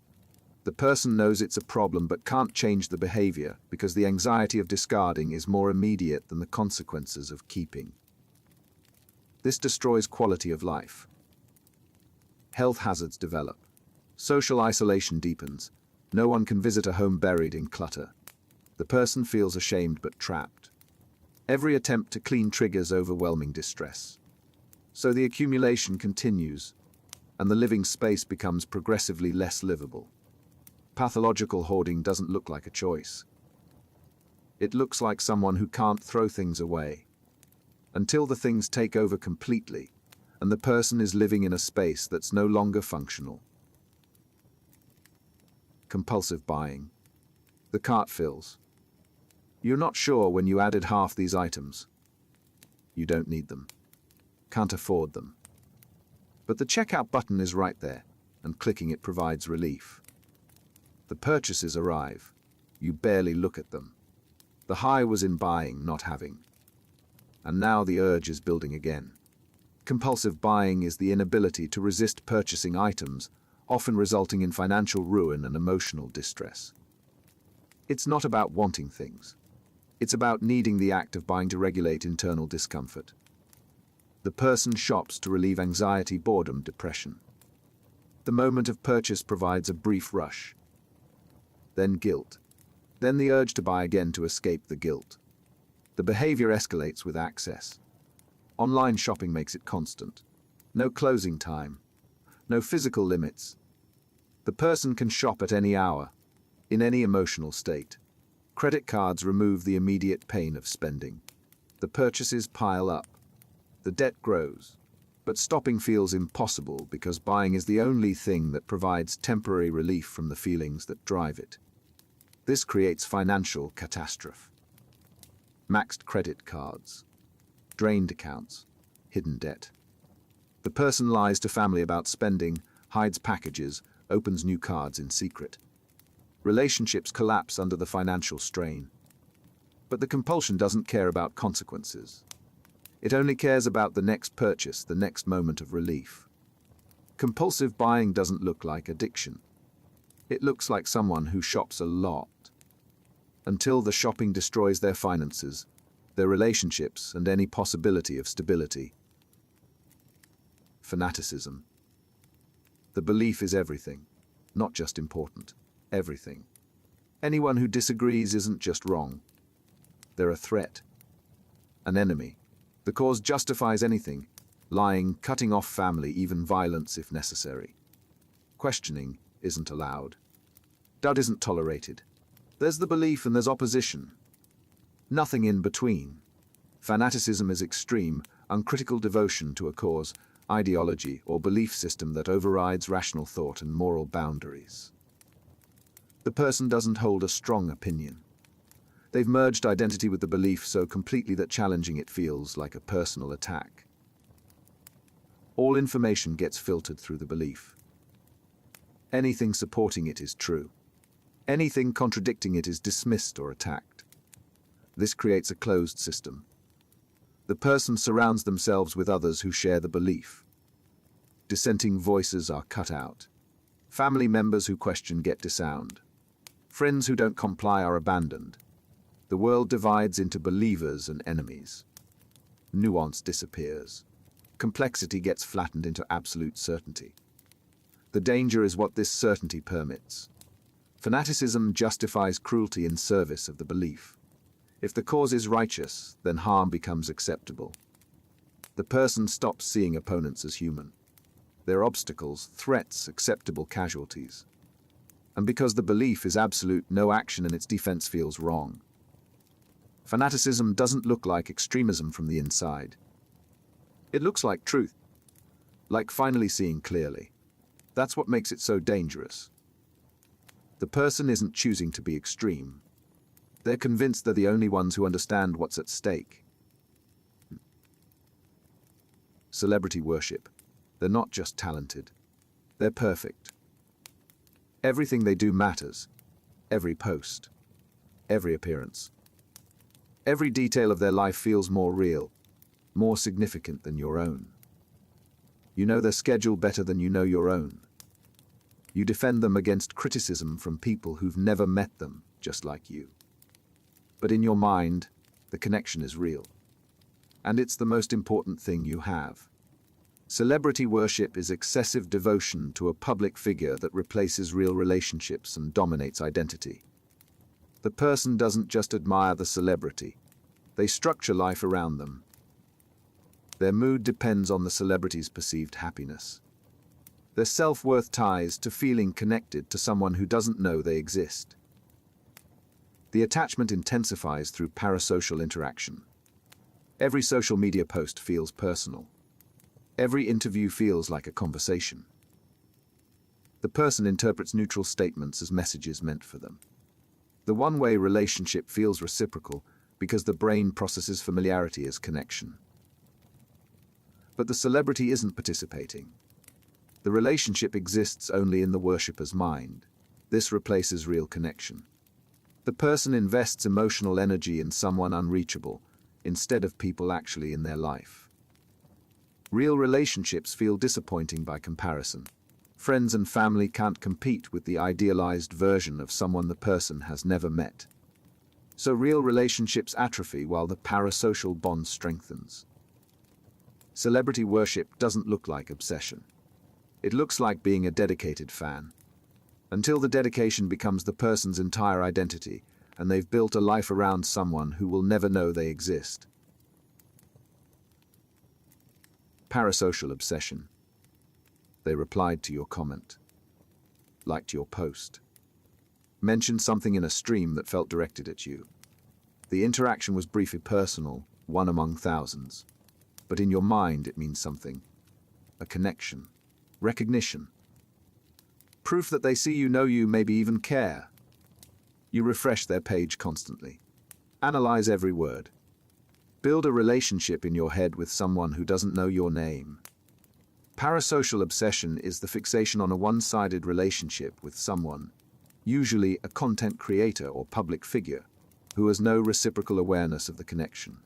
S1: The person knows it's a problem but can't change the behavior because the anxiety of discarding is more immediate than the consequences of keeping. This destroys quality of life. Health hazards develop. Social isolation deepens. No one can visit a home buried in clutter. The person feels ashamed but trapped. Every attempt to clean triggers overwhelming distress. So the accumulation continues, and the living space becomes progressively less livable. Pathological hoarding doesn't look like a choice. It looks like someone who can't throw things away. Until the things take over completely, and the person is living in a space that's no longer functional. Compulsive buying. The cart fills. You're not sure when you added half these items. You don't need them. Can't afford them. But the checkout button is right there, and clicking it provides relief. The purchases arrive. You barely look at them. The high was in buying, not having. And now the urge is building again. Compulsive buying is the inability to resist purchasing items, often resulting in financial ruin and emotional distress. It's not about wanting things. It's about needing the act of buying to regulate internal discomfort. The person shops to relieve anxiety, boredom, depression. The moment of purchase provides a brief rush. Then guilt. then the urge to buy again to escape the guilt. The behavior escalates with access. Online shopping makes it constant. No closing time. No physical limits. The person can shop at any hour, in any emotional state. Credit cards remove the immediate pain of spending. The purchases pile up. The debt grows. But stopping feels impossible because buying is the only thing that provides temporary relief from the feelings that drive it. This creates financial catastrophe. Maxed credit cards, drained accounts, hidden debt. The person lies to family about spending, hides packages, opens new cards in secret. Relationships collapse under the financial strain. But the compulsion doesn't care about consequences. It only cares about the next purchase, the next moment of relief. Compulsive buying doesn't look like addiction. It looks like someone who shops a lot. Until the shopping destroys their finances, their relationships, and any possibility of stability. Fanaticism. The belief is everything, not just important, everything. Anyone who disagrees isn't just wrong. They're a threat, an enemy. The cause justifies anything, lying, cutting off family, even violence if necessary. Questioning isn't allowed. Doubt isn't tolerated. There's the belief and there's opposition. Nothing in between. Fanaticism is extreme, uncritical devotion to a cause, ideology, or belief system that overrides rational thought and moral boundaries. The person doesn't hold a strong opinion. They've merged identity with the belief so completely that challenging it feels like a personal attack. All information gets filtered through the belief. Anything supporting it is true. Anything contradicting it is dismissed or attacked. This creates a closed system. The person surrounds themselves with others who share the belief. Dissenting voices are cut out. Family members who question get disowned. Friends who don't comply are abandoned. The world divides into believers and enemies. Nuance disappears. Complexity gets flattened into absolute certainty. The danger is what this certainty permits. Fanaticism justifies cruelty in service of the belief. If the cause is righteous, then harm becomes acceptable. The person stops seeing opponents as human. They're obstacles, threats, acceptable casualties. And because the belief is absolute, no action in its defense feels wrong. Fanaticism doesn't look like extremism from the inside. It looks like truth, like finally seeing clearly. That's what makes it so dangerous. The person isn't choosing to be extreme. They're convinced they're the only ones who understand what's at stake. Celebrity worship. They're not just talented. They're perfect. Everything they do matters. Every post. Every appearance. Every detail of their life feels more real, more significant than your own. You know their schedule better than you know your own. You defend them against criticism from people who've never met them, just like you. But in your mind, the connection is real. And it's the most important thing you have. Celebrity worship is excessive devotion to a public figure that replaces real relationships and dominates identity. The person doesn't just admire the celebrity. They structure life around them. Their mood depends on the celebrity's perceived happiness. Their self-worth ties to feeling connected to someone who doesn't know they exist. The attachment intensifies through parasocial interaction. Every social media post feels personal. Every interview feels like a conversation. The person interprets neutral statements as messages meant for them. The one-way relationship feels reciprocal because the brain processes familiarity as connection. But the celebrity isn't participating. The relationship exists only in the worshipper's mind. This replaces real connection. The person invests emotional energy in someone unreachable, instead of people actually in their life. Real relationships feel disappointing by comparison. Friends and family can't compete with the idealized version of someone the person has never met. So real relationships atrophy while the parasocial bond strengthens. Celebrity worship doesn't look like obsession. It looks like being a dedicated fan. Until the dedication becomes the person's entire identity, and they've built a life around someone who will never know they exist. Parasocial obsession. They replied to your comment, liked your post, mentioned something in a stream that felt directed at you. The interaction was briefly personal, one among thousands, but in your mind it means something. A connection, recognition, proof that they see you, know you, maybe even care. You refresh their page constantly. Analyze every word. Build a relationship in your head with someone who doesn't know your name. Parasocial obsession is the fixation on a one-sided relationship with someone, usually a content creator or public figure, who has no reciprocal awareness of the connection.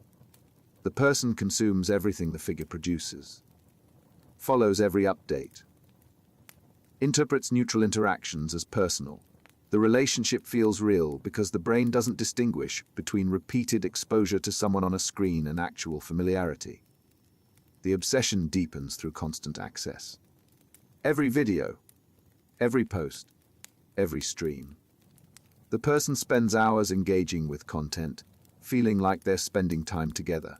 S1: The person consumes everything the figure produces, follows every update, interprets neutral interactions as personal. The relationship feels real because the brain doesn't distinguish between repeated exposure to someone on a screen and actual familiarity. The obsession deepens through constant access. Every video, every post, every stream. The person spends hours engaging with content, feeling like they're spending time together.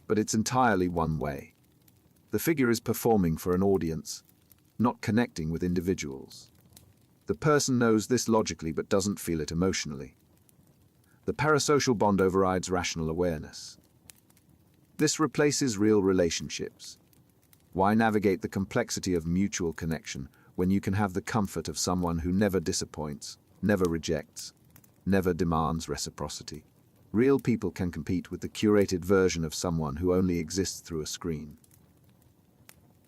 S1: But it's entirely one way. The figure is performing for an audience, not connecting with individuals. The person knows this logically but doesn't feel it emotionally. The parasocial bond overrides rational awareness. This replaces real relationships. Why navigate the complexity of mutual connection when you can have the comfort of someone who never disappoints, never rejects, never demands reciprocity? Real people can compete with the curated version of someone who only exists through a screen.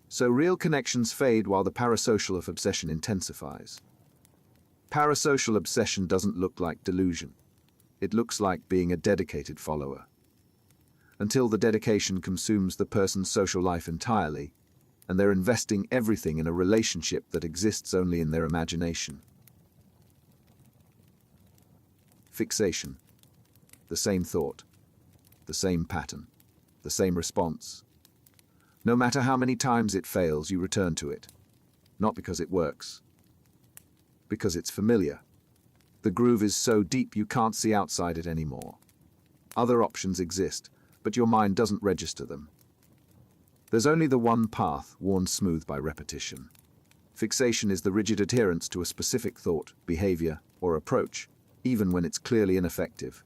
S1: So real connections fade while the parasocial of obsession intensifies. Parasocial obsession doesn't look like delusion. It looks like being a dedicated follower. Until the dedication consumes the person's social life entirely, and they're investing everything in a relationship that exists only in their imagination. Fixation. The same thought, the same pattern, the same response. No matter how many times it fails, you return to it. Not because it works, because it's familiar. The groove is so deep you can't see outside it anymore. Other options exist, but your mind doesn't register them. There's only the one path worn smooth by repetition. Fixation is the rigid adherence to a specific thought, behavior, or approach, even when it's clearly ineffective.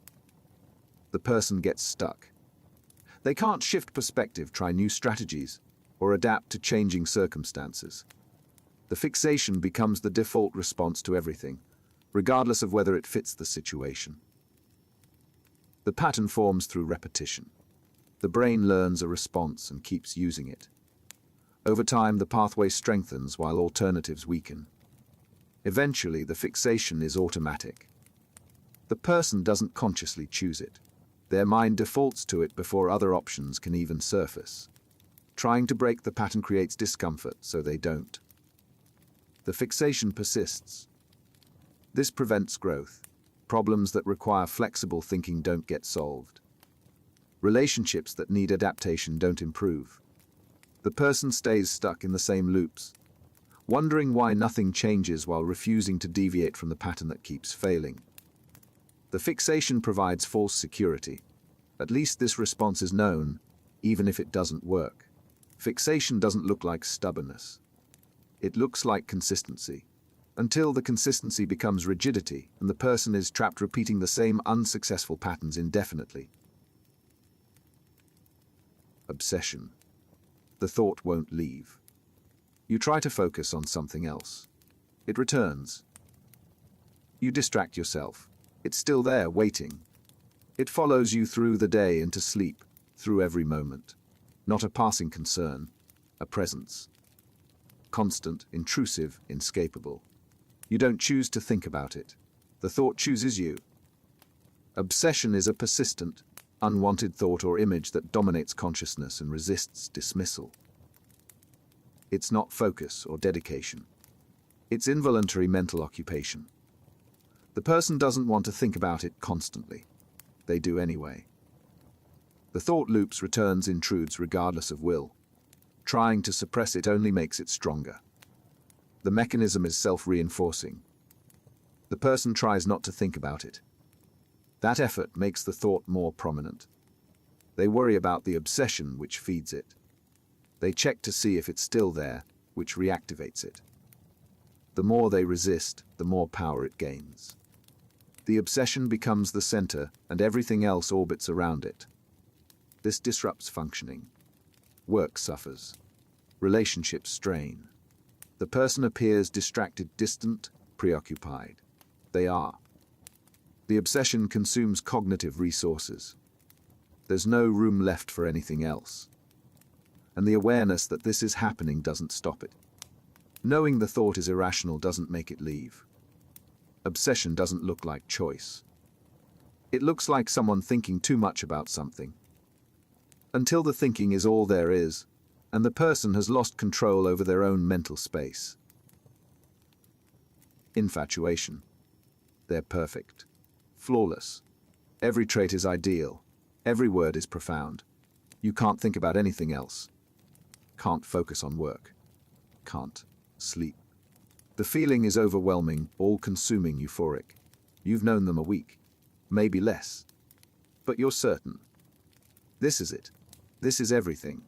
S1: The person gets stuck. They can't shift perspective, try new strategies, or adapt to changing circumstances. The fixation becomes the default response to everything, regardless of whether it fits the situation. The pattern forms through repetition. The brain learns a response and keeps using it. Over time, the pathway strengthens while alternatives weaken. Eventually, the fixation is automatic. The person doesn't consciously choose it. Their mind defaults to it before other options can even surface. Trying to break the pattern creates discomfort, so they don't. The fixation persists. This prevents growth. Problems that require flexible thinking don't get solved. Relationships that need adaptation don't improve. The person stays stuck in the same loops, wondering why nothing changes while refusing to deviate from the pattern that keeps failing. The fixation provides false security. At least this response is known, even if it doesn't work. Fixation doesn't look like stubbornness. It looks like consistency, until the consistency becomes rigidity and the person is trapped repeating the same unsuccessful patterns indefinitely. Obsession. The thought won't leave. You try to focus on something else. It returns. You distract yourself. It's still there, waiting. It follows you through the day into sleep, through every moment. Not a passing concern, a presence. Constant, intrusive, inescapable. You don't choose to think about it. The thought chooses you. Obsession is a persistent, unwanted thought or image that dominates consciousness and resists dismissal. It's not focus or dedication. It's involuntary mental occupation. The person doesn't want to think about it constantly. They do anyway. The thought loops, returns, intrudes regardless of will. Trying to suppress it only makes it stronger. The mechanism is self-reinforcing. The person tries not to think about it. That effort makes the thought more prominent. They worry about the obsession which feeds it. They check to see if it's still there, which reactivates it. The more they resist, the more power it gains. The obsession becomes the center, and everything else orbits around it. This disrupts functioning. Work suffers. Relationships strain. The person appears distracted, distant, preoccupied. They are. The obsession consumes cognitive resources. There's no room left for anything else. And the awareness that this is happening doesn't stop it. Knowing the thought is irrational doesn't make it leave. Obsession doesn't look like choice. It looks like someone thinking too much about something. Until the thinking is all there is, and the person has lost control over their own mental space. Infatuation. They're perfect. Flawless. Every trait is ideal. Every word is profound. You can't think about anything else. Can't focus on work. Can't sleep. The feeling is overwhelming, all-consuming, euphoric. You've known them a week, maybe less. But you're certain. This is it. This is everything.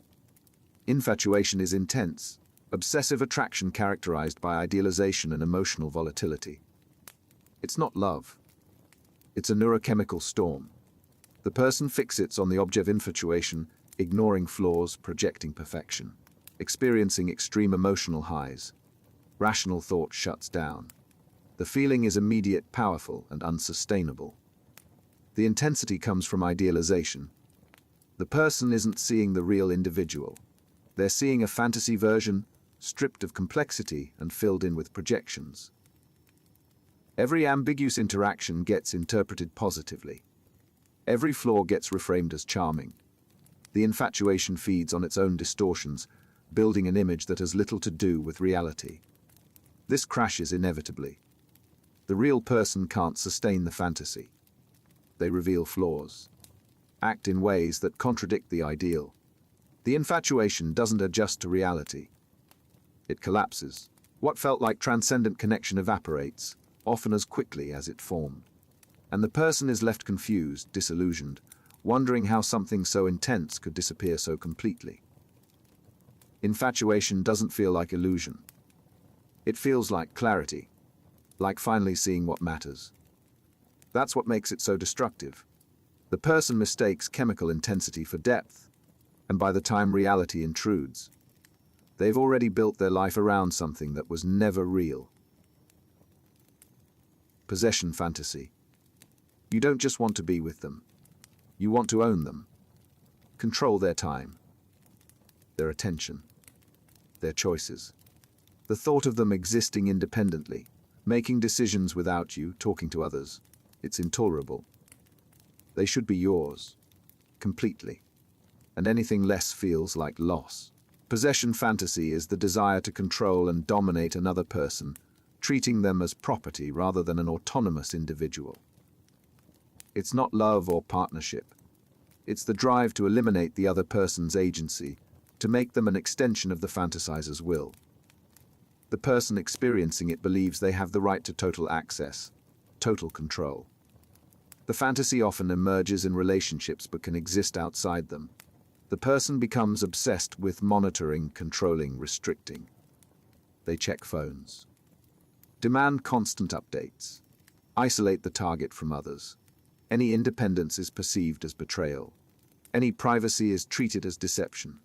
S1: Infatuation is intense, obsessive attraction characterized by idealization and emotional volatility. It's not love. It's a neurochemical storm. The person fixates on the object of infatuation, ignoring flaws, projecting perfection, experiencing extreme emotional highs. Rational thought shuts down. The feeling is immediate, powerful, and unsustainable. The intensity comes from idealization. The person isn't seeing the real individual. They're seeing a fantasy version, stripped of complexity and filled in with projections. Every ambiguous interaction gets interpreted positively. Every flaw gets reframed as charming. The infatuation feeds on its own distortions, building an image that has little to do with reality. This crashes inevitably. The real person can't sustain the fantasy. They reveal flaws, act in ways that contradict the ideal. The infatuation doesn't adjust to reality. It collapses. What felt like transcendent connection evaporates, often as quickly as it formed. And the person is left confused, disillusioned, wondering how something so intense could disappear so completely. Infatuation doesn't feel like illusion. It feels like clarity, like finally seeing what matters. That's what makes it so destructive. The person mistakes chemical intensity for depth, and by the time reality intrudes, they've already built their life around something that was never real. Possession fantasy. You don't just want to be with them. You want to own them. Control their time, their attention, their choices. The thought of them existing independently, making decisions without you, talking to others, it's intolerable. They should be yours, completely, and anything less feels like loss. Possession fantasy is the desire to control and dominate another person, treating them as property rather than an autonomous individual. It's not love or partnership. It's the drive to eliminate the other person's agency, to make them an extension of the fantasizer's will. The person experiencing it believes they have the right to total access, total control. The fantasy often emerges in relationships but can exist outside them. The person becomes obsessed with monitoring, controlling, restricting. They check phones, demand constant updates, isolate the target from others. Any independence is perceived as betrayal. Any privacy is treated as deception.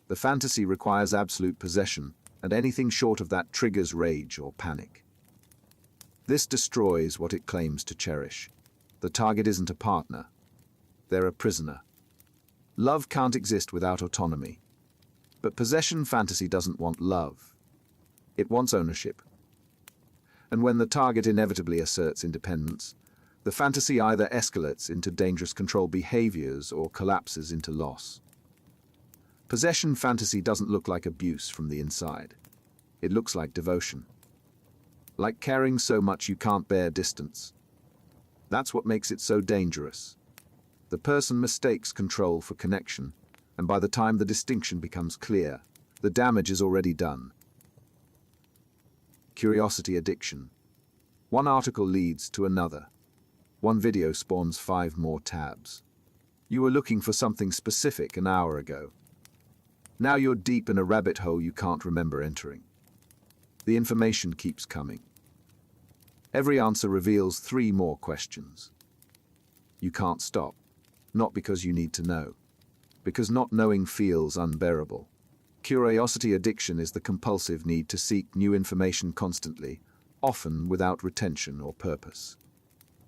S1: The fantasy requires absolute possession, and anything short of that triggers rage or panic. This destroys what it claims to cherish. The target isn't a partner. They're a prisoner. Love can't exist without autonomy. But possession fantasy doesn't want love. It wants ownership. And when the target inevitably asserts independence, the fantasy either escalates into dangerous control behaviors or collapses into loss. Possession fantasy doesn't look like abuse from the inside. It looks like devotion. Like caring so much you can't bear distance. That's what makes it so dangerous. The person mistakes control for connection, and by the time the distinction becomes clear, the damage is already done. Curiosity addiction. One article leads to another. One video spawns 5 more tabs. You were looking for something specific an hour ago. Now you're deep in a rabbit hole you can't remember entering. The information keeps coming. Every answer reveals 3 more questions. You can't stop, not because you need to know, because not knowing feels unbearable. Curiosity addiction is the compulsive need to seek new information constantly, often without retention or purpose.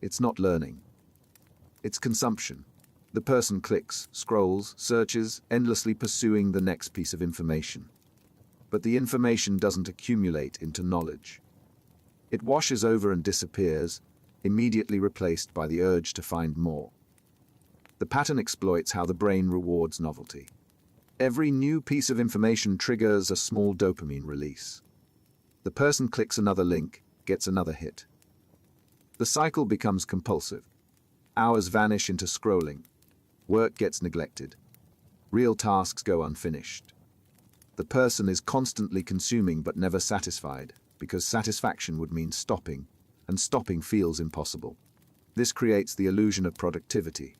S1: It's not learning. It's consumption. The person clicks, scrolls, searches, endlessly pursuing the next piece of information. But the information doesn't accumulate into knowledge. It washes over and disappears, immediately replaced by the urge to find more. The pattern exploits how the brain rewards novelty. Every new piece of information triggers a small dopamine release. The person clicks another link, gets another hit. The cycle becomes compulsive. Hours vanish into scrolling. Work gets neglected. Real tasks go unfinished. The person is constantly consuming but never satisfied, because satisfaction would mean stopping, and stopping feels impossible. This creates the illusion of productivity.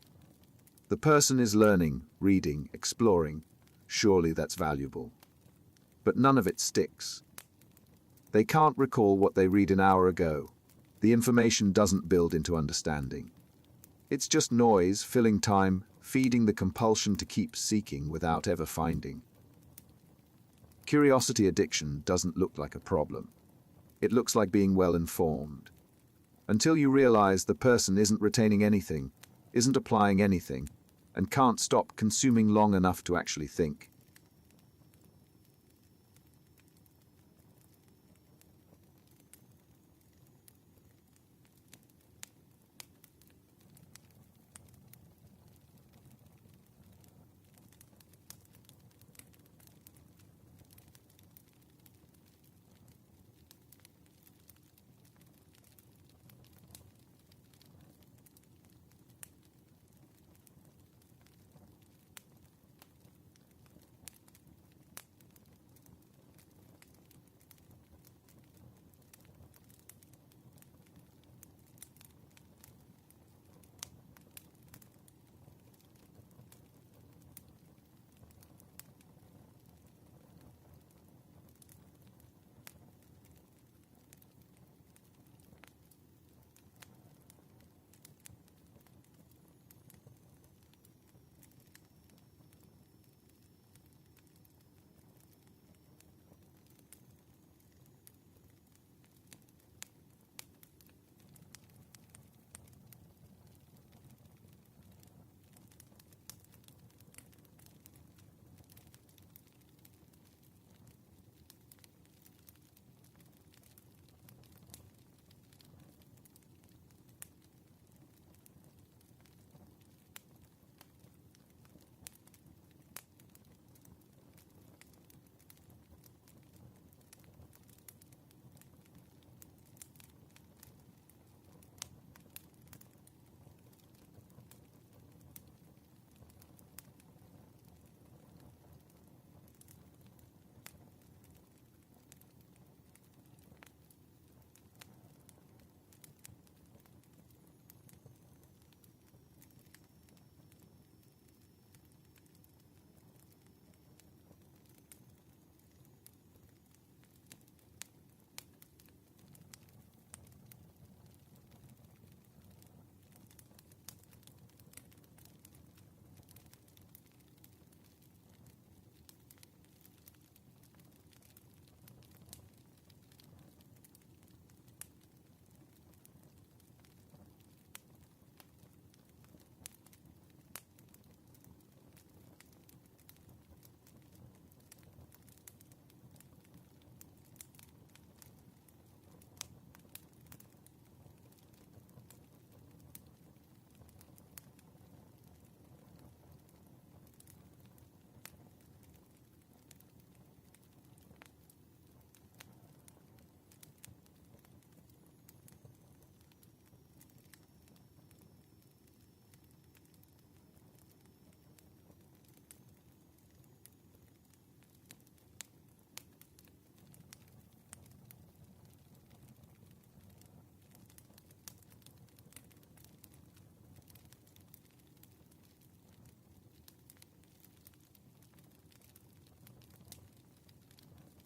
S1: The person is learning, reading, exploring. Surely that's valuable. But none of it sticks. They can't recall what they read an hour ago. The information doesn't build into understanding. It's just noise, filling time, feeding the compulsion to keep seeking without ever finding. Curiosity addiction doesn't look like a problem. It looks like being well informed. Until you realize the person isn't retaining anything, isn't applying anything, and can't stop consuming long enough to actually think.